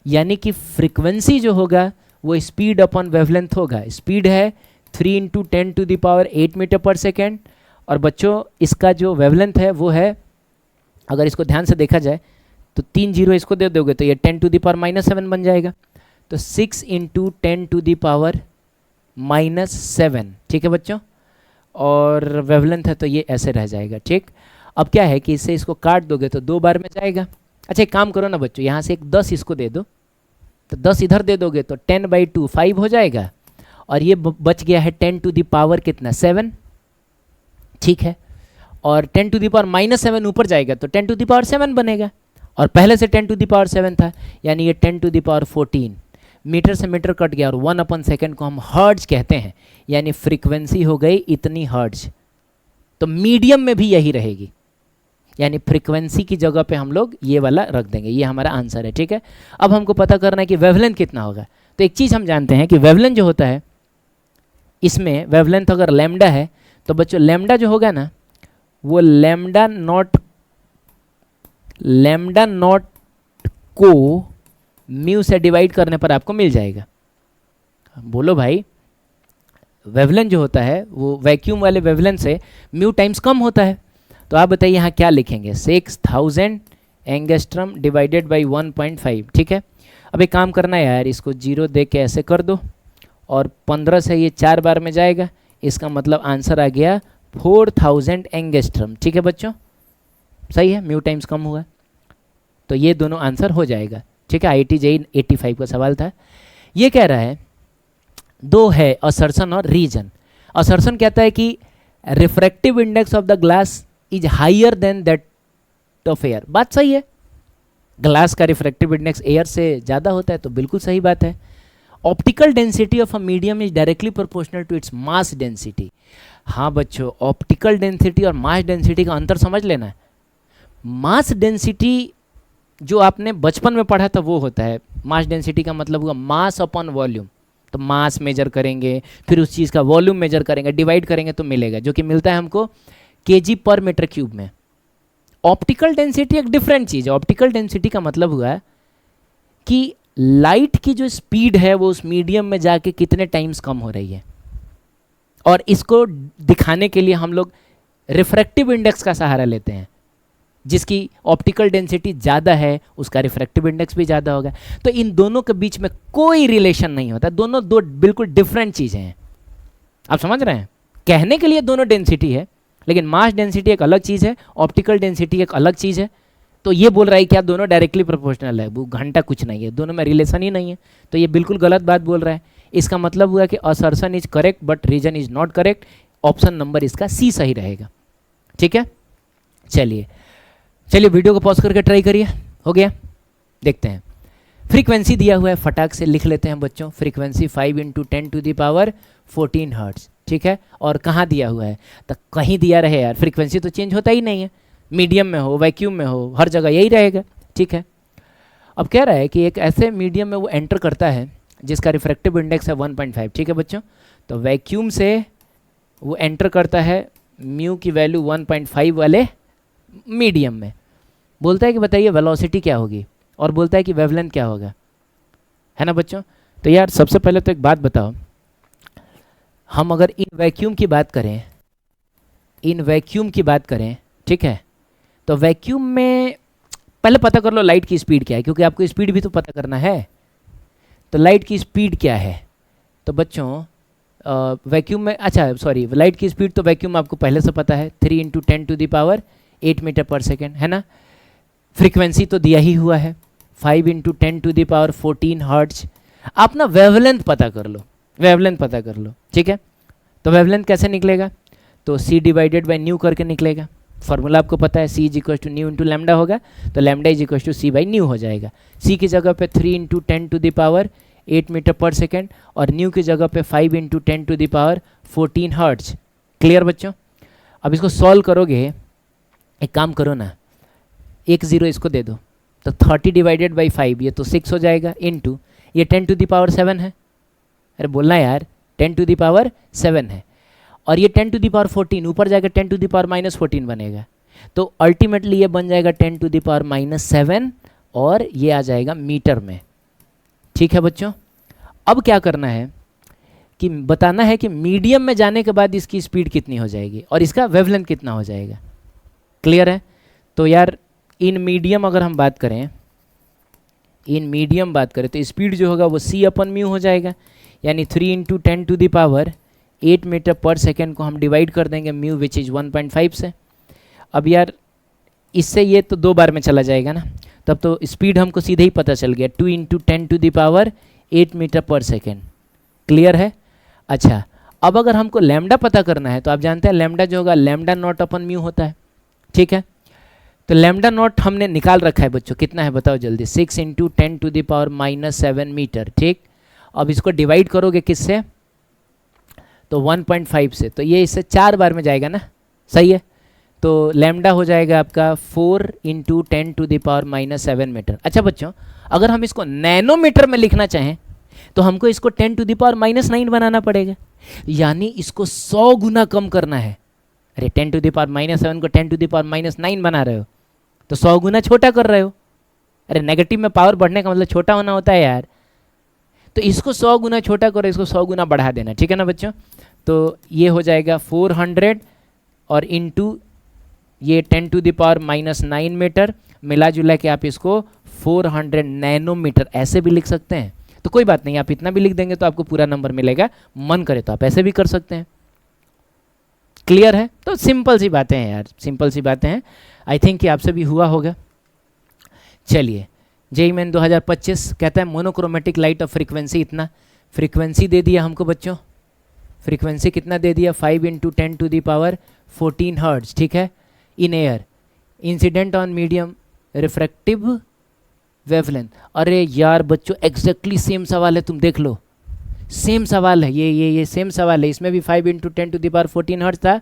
यानी कि फ्रीक्वेंसी जो होगा वो स्पीड अपॉन वेवलेंथ होगा। स्पीड है 3 × 10⁸ मीटर पर सेकेंड, और बच्चों इसका जो वेवलेंथ है वो है, अगर इसको ध्यान से देखा जाए तो 3 जीरो इसको दे दोगे तो ये 10⁻⁻7 बन जाएगा। तो 6 × 10⁻⁻7, ठीक है बच्चों, और वेवलेंथ है तो ये ऐसे रह जाएगा। ठीक, अब क्या है कि इससे इसको काट दोगे तो 2 बार में जाएगा। अच्छा एक काम करो ना बच्चों, यहाँ से एक 10 इसको दे दो, तो 10 इधर दे दोगे तो 10/2 5 हो जाएगा, और ये बच गया है 10⁻⁻ कितना 7। ठीक है, और 10⁻⁻7 ऊपर जाएगा तो 10⁻7 बनेगा, और पहले से 10⁻7 था, यानी ये 10⁻14। मीटर से मीटर कट गया, और 1/सेकंड को हम हर्ट्ज कहते हैं, यानी फ्रीक्वेंसी हो गई इतनी हर्ट्ज। तो मीडियम में भी यही रहेगी, यानी फ्रीक्वेंसी की जगह पे हम लोग ये वाला रख देंगे। ये हमारा आंसर है। ठीक है, अब हमको पता करना है कि वेवलेंथ कितना होगा। तो एक चीज़ हम जानते हैं कि वेवलेंथ जो होता है, इसमें वेवलेंथ अगर लैम्डा है तो बच्चों लैम्डा जो होगा ना वो लैम्डा नॉट को म्यू से डिवाइड करने पर आपको मिल जाएगा। बोलो भाई, वेवलेंथ जो होता है वो वैक्यूम वाले वेवलेंथ से म्यू टाइम्स कम होता है। तो आप बताइए यहाँ क्या लिखेंगे, 6000 एंगस्ट्रम डिवाइडेड बाई 1.5। ठीक है, अब एक काम करना है यार, इसको 0 दे के ऐसे कर दो, और 15 से ये 4 बार में जाएगा, इसका मतलब आंसर आ गया 4000 एंगस्ट्रम। ठीक है बच्चों, सही है, म्यू टाइम्स कम हुआ, तो ये दोनों आंसर हो जाएगा। ठीक है, IIT JEE 85 का सवाल था। ये कह रहा है, दो है असर्शन और रीजन। असर्शन कहता है कि refractive index of the glass is higher than that of air. बात सही है, ग्लास का रिफ्रैक्टिव इंडेक्स एयर से ज़्यादा होता है, तो बिल्कुल सही बात है। Optical density of a medium is directly proportional to its mass density. हाँ बच्चों, ऑप्टिकल डेंसिटी और मास डेंसिटी का अंतर समझ लेना है। मास डेंसिटी जो आपने बचपन में पढ़ा था वो होता है, मास डेंसिटी का मतलब हुआ मास अपॉन वॉल्यूम। तो मास मेजर करेंगे, फिर उस चीज़ का वॉल्यूम मेजर करेंगे, डिवाइड करेंगे तो मिलेगा, जो कि मिलता है हमको kg/m3 में। ऑप्टिकल डेंसिटी एक डिफरेंट चीज़ है। ऑप्टिकल डेंसिटी का मतलब हुआ कि लाइट की जो स्पीड है वो उस मीडियम में जाके कितने टाइम्स कम हो रही है, और इसको दिखाने के लिए हम लोग रिफ्रैक्टिव इंडेक्स का सहारा लेते हैं। जिसकी ऑप्टिकल डेंसिटी ज़्यादा है उसका रिफ्रैक्टिव इंडेक्स भी ज़्यादा होगा। तो इन दोनों के बीच में कोई रिलेशन नहीं होता, दोनों दो बिल्कुल डिफरेंट चीज़ें हैं। आप समझ रहे हैं, कहने के लिए दोनों डेंसिटी है, लेकिन मास डेंसिटी एक अलग चीज़ है, ऑप्टिकल डेंसिटी एक अलग चीज़ है। तो ये बोल रहा है क्या दोनों डायरेक्टली प्रोपोर्शनल है, वो घंटा कुछ नहीं है, दोनों में रिलेशन ही नहीं है, तो ये बिल्कुल गलत बात बोल रहा है। इसका मतलब हुआ कि assertion is correct but reason is not correct. Option number इसका सी सही रहेगा। ठीक है, चलिए वीडियो को पॉज करके ट्राई करिए। हो गया, देखते हैं। फ्रीक्वेंसी दिया हुआ है, फटाक से लिख लेते हैं बच्चों। Frequency 5 × 10⁻14 hertz. ठीक है, और कहाँ दिया हुआ है, तो कहीं दिया रहे यार, फ्रीक्वेंसी तो चेंज होता ही नहीं है, मीडियम में हो वैक्यूम में हो हर जगह यही रहेगा। ठीक है, अब कह रहा है कि एक ऐसे मीडियम में वो एंटर करता है जिसका रिफ्रैक्टिव इंडेक्स है 1.5। ठीक है बच्चों, तो वैक्यूम से वो एंटर करता है म्यू की वैल्यू 1.5 वाले मीडियम में। बोलता है कि बताइए वेलोसिटी क्या होगी, और बोलता है कि वेवलेंथ क्या होगा, है ना बच्चों। तो यार सबसे पहले तो एक बात बताओ, हम अगर इन वैक्यूम की बात करें, ठीक है, तो वैक्यूम में पहले पता कर लो लाइट की स्पीड क्या है, क्योंकि आपको स्पीड भी तो पता करना है। तो लाइट की स्पीड क्या है, तो बच्चों वैक्यूम में, अच्छा सॉरी, लाइट की स्पीड तो वैक्यूम में आपको पहले से पता है, 3 × 10⁸ मीटर पर सेकेंड, है ना। फ्रीक्वेंसी तो दिया ही हुआ है 5 × 10⁻14 हर्ट्ज। आप ना वेवलेंथ पता कर लो, ठीक है। तो वेवलेंथ कैसे निकलेगा, तो c डिवाइडेड बाई न्यू करके निकलेगा। फार्मूला आपको पता है, c = न्यू × लैम्डा होगा, तो लैम्डा = c/न्यू हो जाएगा। c की जगह पे 3 × 10⁻⁸ 8 मीटर पर सेकेंड, और न्यू की जगह पे 5 इंटू 10⁻14 हर्ट्ज। क्लियर बच्चों? अब इसको सॉल्व करोगे, एक काम करो ना, एक ज़ीरो इसको दे दो, तो 30 डिवाइडेड बाई 5 ये तो 6 हो जाएगा, इंटू ये 10⁻7 है। अरे बोलना यार, 10⁻7 है, और ये 10⁻14 ऊपर जाएगा 10⁻−14 बनेगा, तो अल्टीमेटली ये बन जाएगा 10⁻7 और ये आ जाएगा मीटर में। ठीक है बच्चों? अब क्या करना है कि बताना है कि मीडियम में जाने के बाद इसकी स्पीड कितनी हो जाएगी और इसका वेवलेंथ कितना हो जाएगा। क्लियर है? तो यार इन मीडियम अगर हम बात करें, तो स्पीड जो होगा वो c/μ हो जाएगा, यानी 3 इंटू 10⁸ मीटर पर सेकेंड को हम डिवाइड कर देंगे म्यू विच इज़ 1.5 से। अब यार इससे ये तो 2 बार में चला जाएगा ना, तब तो स्पीड हमको सीधे ही पता चल गया, 2 इंटू 10⁸ मीटर पर सेकेंड। क्लियर है? अच्छा, अब अगर हमको लैम्डा पता करना है तो आप जानते हैं लैम्डा जो होगा λ0/μ होता है। ठीक है, तो λ0 हमने निकाल रखा है बच्चों, कितना है बताओ जल्दी, 6 इंटू 10⁻7 मीटर। ठीक, अब इसको डिवाइड करोगे किससे, तो 1.5 से, तो ये इससे 4 बार में जाएगा ना, सही है। तो लैम्डा हो जाएगा आपका 4 इंटू 10⁻7 मीटर। अच्छा बच्चों, अगर हम इसको नैनोमीटर में लिखना चाहें तो हमको इसको 10⁻9 बनाना पड़ेगा, यानी इसको 100 गुना कम करना है। अरे 10⁻7 को 10⁻9 बना रहे हो तो 100 गुना छोटा कर रहे हो। अरे नेगेटिव में पावर बढ़ने का मतलब छोटा होना होता है यार, तो इसको 100 गुना छोटा करो, इसको 100 गुना बढ़ा देना। ठीक है ना बच्चों? तो ये हो जाएगा 400 और इंटू ये 10⁻9 मीटर, मिला जुला के आप इसको 400 नैनोमीटर ऐसे भी लिख सकते हैं। तो कोई बात नहीं, आप इतना भी लिख देंगे तो आपको पूरा नंबर मिलेगा, मन करे तो आप ऐसे भी कर सकते हैं। क्लियर है? तो सिंपल सी बातें हैं यार, सिंपल सी बातें हैं। आई थिंक कि आपसे भी हुआ होगा। चलिए, जेईई मेन 2025 कहता है मोनोक्रोमेटिक लाइट ऑफ फ्रीक्वेंसी इतना, फ्रीक्वेंसी दे दिया हमको बच्चों, फ्रीक्वेंसी कितना दे दिया, 5 इंटू 10⁻14 हर्ट्ज। ठीक है, in air, incident on medium, refractive wavelength. अरे यार बच्चों एग्जैक्टली सेम सवाल है, तुम देख लो, सेम सवाल है, ये सेम सवाल है। इसमें भी 5 इंटू 10⁻14 हर्ट्ज था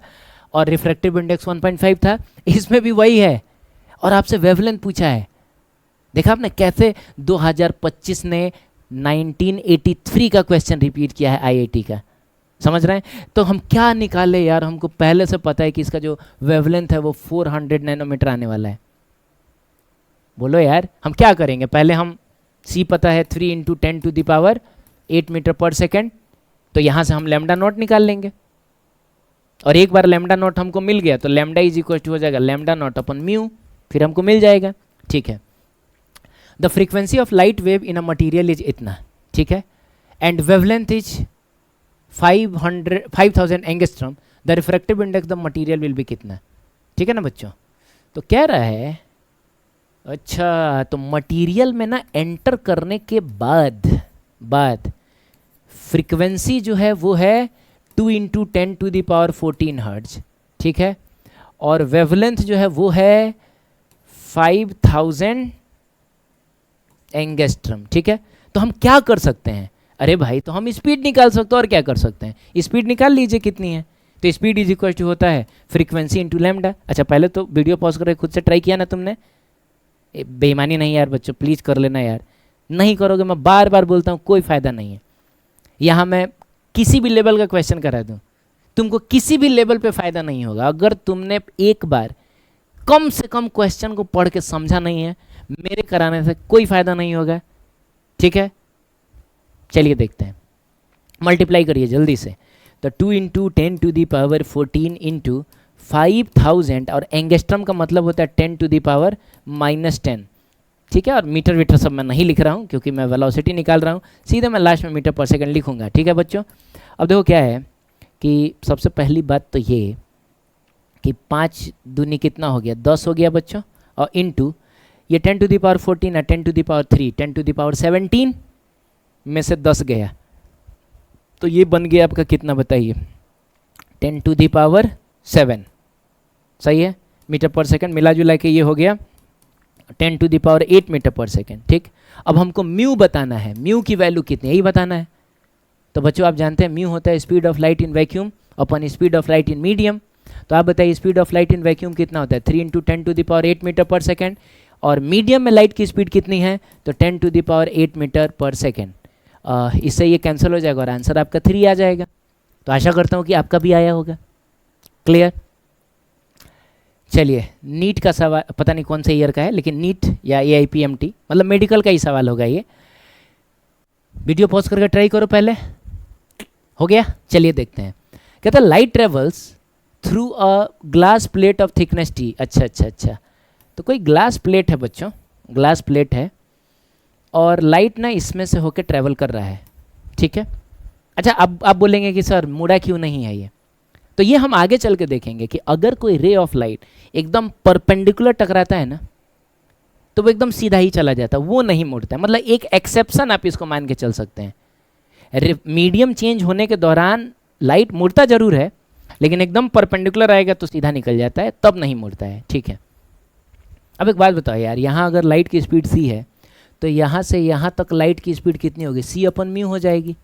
और रिफ्रैक्टिव इंडेक्स 1.5 था, इसमें भी वही है, और आपसे वेवलेंथ पूछा है। देखा आपने कैसे 2025 ने 1983 का क्वेश्चन रिपीट किया है आईआईटी का, समझ रहे हैं? तो हम क्या निकाले यार, हमको पहले से पता है कि इसका जो वेवलेंथ है वो 400 नैनोमीटर आने वाला है। बोलो यार हम क्या करेंगे, पहले हम सी पता है 3 इंटू 10⁸ मीटर पर सेकेंड, तो यहाँ से हम λ0 निकाल लेंगे, और एक बार λ0 हमको मिल गया तो लैम्डा इज इक्वल टू हो जाएगा λ0/μ, फिर हमको मिल जाएगा। ठीक है, the frequency of light wave in a material is इतना। ठीक है, and wavelength is 5000 angstrom, the refractive index the material will be कितना। ठीक है ना बच्चों? तो कह रहा है, अच्छा तो मटीरियल में ना एंटर करने के बाद फ्रीक्वेंसी जो है वो है 2 इंटू 10⁻14 हर्ट्ज। ठीक है, और वेवलेंथ जो है वो है 5000 एंगस्ट्रॉम। ठीक है, तो हम क्या कर सकते हैं, अरे भाई तो हम स्पीड निकाल सकते हैं, और क्या कर सकते हैं, स्पीड निकाल लीजिए कितनी है, तो स्पीड इज इक्वल टू होता है फ्रीक्वेंसी इंटू लैम्डा। अच्छा पहले तो वीडियो पॉज करके खुद से ट्राई किया ना तुमने, बेईमानी नहीं यार बच्चों, प्लीज़ कर लेना यार, नहीं करोगे मैं बार बार बोलता हूँ कोई फ़ायदा नहीं है। यहाँ मैं किसी भी लेवल का क्वेश्चन करा दूँ, तुमको किसी भी लेवल पे फ़ायदा नहीं होगा अगर तुमने एक बार कम से कम क्वेश्चन को पढ़ के समझा नहीं है, मेरे कराने से कोई फ़ायदा नहीं होगा। ठीक है, चलिए देखते हैं, मल्टीप्लाई करिए जल्दी से। तो 2 इंटू 10⁻14 इंटू 5000, और एंगस्ट्रम का मतलब होता है 10⁻−10। ठीक है, और मीटर वीटर सब मैं नहीं लिख रहा हूँ क्योंकि मैं वेलोसिटी निकाल रहा हूँ, सीधे मैं लास्ट में मीटर पर सेकंड लिखूंगा। ठीक है बच्चों, अब देखो क्या है कि सबसे पहली बात तो ये कि 5 दूनी कितना हो गया, 10 हो गया बच्चों, और इंटू ये 10⁻14 है 10⁻3 10⁻17 में से 10 गया, तो ये बन गया आपका कितना बताइए, 10⁻7। सही है, मीटर पर सेकंड, मिला जुला के ये हो गया 10 टू द पावर 8 मीटर पर सेकेंड। ठीक, अब हमको म्यू बताना है, म्यू की वैल्यू कितनी है यही बताना है। तो बच्चों आप जानते हैं म्यू होता है speed of light in vacuum upon speed of light in medium. तो आप बताइए speed of light in vacuum कितना होता है 3 × 10 टू द पावर 8 मीटर पर सेकेंड, और मीडियम में लाइट की स्पीड कितनी है तो 10 टू द पावर 8 मीटर पर सेकेंड। इससे ये कैंसिल हो जाएगा और आंसर आपका 3 आ जाएगा। तो आशा करता हूँ कि आपका भी आया होगा। क्लियर? चलिए, नीट का सवाल, पता नहीं कौन से ईयर का है, लेकिन नीट या AIPMT मतलब मेडिकल का ही सवाल होगा ये। वीडियो पॉज करके ट्राई करो पहले। हो गया? चलिए देखते हैं। कहता है light travels through a glass plate of thickness T। अच्छा, तो कोई ग्लास प्लेट है बच्चों, ग्लास प्लेट है और लाइट ना इसमें से होकर ट्रैवल कर रहा है। ठीक है, अच्छा अब आप बोलेंगे कि सर मुड़ा क्यों नहीं है ये, तो ये हम आगे चल के देखेंगे कि अगर कोई रे ऑफ लाइट एकदम परपेंडिकुलर टकराता है ना तो वो एकदम सीधा ही चला जाता है, वो नहीं मुड़ता है। मतलब एक एक्सेप्शन आप इसको मान के चल सकते हैं। मीडियम चेंज होने के दौरान लाइट मुड़ता जरूर है, लेकिन एकदम परपेंडिकुलर आएगा तो सीधा निकल जाता है, तब नहीं मुड़ता है। ठीक है, अब एक बात बताओ यार, यहाँ अगर लाइट की स्पीड c है तो यहाँ से यहाँ तक लाइट की स्पीड कितनी होगी, c/μ हो जाएगी।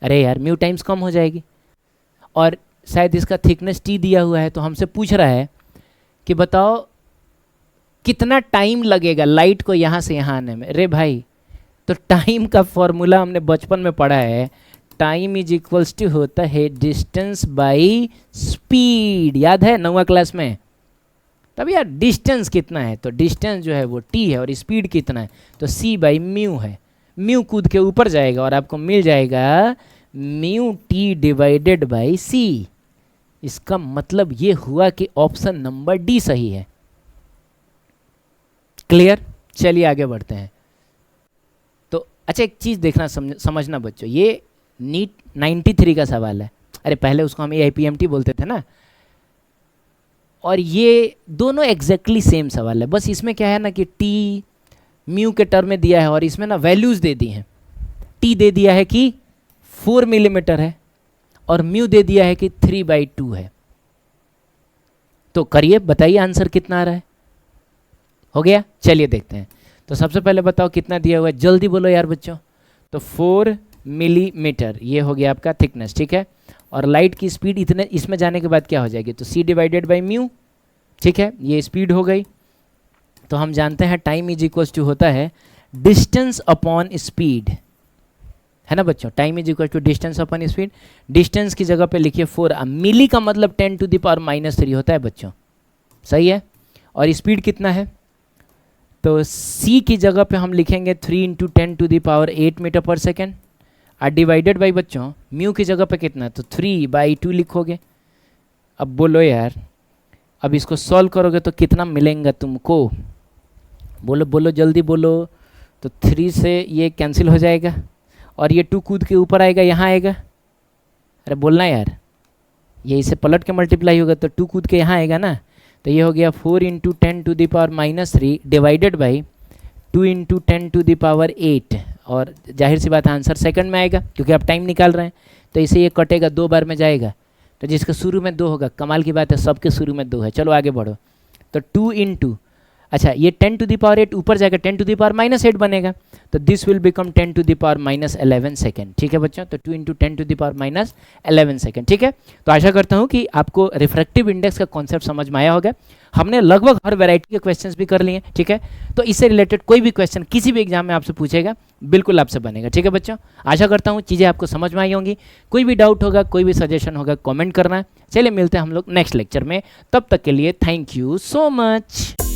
अरे यार म्यू टाइम्स कम हो जाएगी। और शायद इसका थिकनेस T दिया हुआ है, तो हमसे पूछ रहा है कि बताओ कितना टाइम लगेगा लाइट को यहाँ से यहाँ आने में। अरे भाई, तो टाइम का फॉर्मूला हमने बचपन में पढ़ा है, टाइम इज इक्वल्स टू होता है डिस्टेंस बाई स्पीड। याद है 9वीं क्लास में? तब यार डिस्टेंस कितना है, तो डिस्टेंस जो है वो T है और स्पीड कितना है तो c/μ है। म्यू कूद के ऊपर जाएगा और आपको मिल जाएगा μT डिवाइडेड बाई c। इसका मतलब ये हुआ कि ऑप्शन नंबर D सही है। क्लियर? चलिए आगे बढ़ते हैं। तो अच्छा एक चीज़ देखना समझना बच्चों, ये नीट 93 का सवाल है। अरे पहले उसको हम AIPMT बोलते थे ना, और ये दोनों एग्जैक्टली सेम सवाल है। बस इसमें क्या है ना कि T म्यू के टर्म में दिया है और इसमें ना वैल्यूज़ दे दी हैं। T दे दिया है कि 4 मिलीमीटर है और म्यू दे दिया है कि 3/2 है। तो करिए, बताइए आंसर कितना आ रहा है। हो गया? चलिए देखते हैं। तो सबसे पहले बताओ कितना दिया हुआ है, जल्दी बोलो यार बच्चों। तो 4 मिलीमीटर ये हो गया आपका थिकनेस। ठीक है, और लाइट की स्पीड इतने इसमें जाने के बाद क्या हो जाएगी तो c/μ। ठीक है, ये स्पीड हो गई। तो हम जानते हैं टाइम इज इक्वल्स टू होता है डिस्टेंस अपॉन स्पीड, है ना बच्चों। Time is equal to distance upon speed. Distance की जगह पे लिखिए 4, मिली का मतलब 10 टू द पावर -3 होता है बच्चों। सही है, और स्पीड कितना है तो c की जगह पे हम लिखेंगे 3 × 10 टू द पावर 8 मीटर पर सेकेंड, और डिवाइडेड बाई बच्चों म्यू की जगह पे कितना तो 3/2 लिखोगे। अब बोलो यार, अब इसको सॉल्व करोगे तो कितना मिलेगा तुमको, बोलो बोलो जल्दी बोलो। तो 3 से ये कैंसिल हो जाएगा और ये 2 कूद के ऊपर आएगा, यहाँ आएगा। अरे बोलना यार, ये इसे पलट के मल्टीप्लाई होगा तो 2 कूद के यहाँ आएगा ना। तो ये हो गया 4 × 10 to the power -3 divided by 2 × 10 to the power 8, और जाहिर सी बात आंसर सेकंड में आएगा क्योंकि आप टाइम निकाल रहे हैं। तो इसे ये कटेगा, 2 बार में जाएगा, तो जिसका शुरू में 2 होगा। कमाल की बात है, सबके शुरू में 2 है। चलो आगे बढ़ो। तो 2 × अच्छा ये 10 टू द पावर 8 ऊपर जाएगा, 10 टू द पावर -8 बनेगा, तो this will become 10 to the power -11 second. ठीक है बच्चों, तो 2 × 10 टू द पावर -11 सेकेंड। ठीक है, तो आशा करता हूँ कि आपको रिफ्रैक्टिव इंडेक्स का कॉन्सेप्ट समझ में आया होगा। हमने लगभग हर वैरायटी के क्वेश्चंस भी कर लिए। ठीक है, तो इससे रिलेटेड कोई भी क्वेश्चन किसी भी एग्जाम में आपसे पूछेगा, बिल्कुल आपसे बनेगा। ठीक है बच्चों, आशा करता हूँ चीज़ें आपको समझ में आई होंगी। कोई भी डाउट होगा, कोई भी सजेशन होगा, कमेंट करना। चलिए मिलते हैं हम लोग नेक्स्ट लेक्चर में, तब तक के लिए थैंक यू सो मच।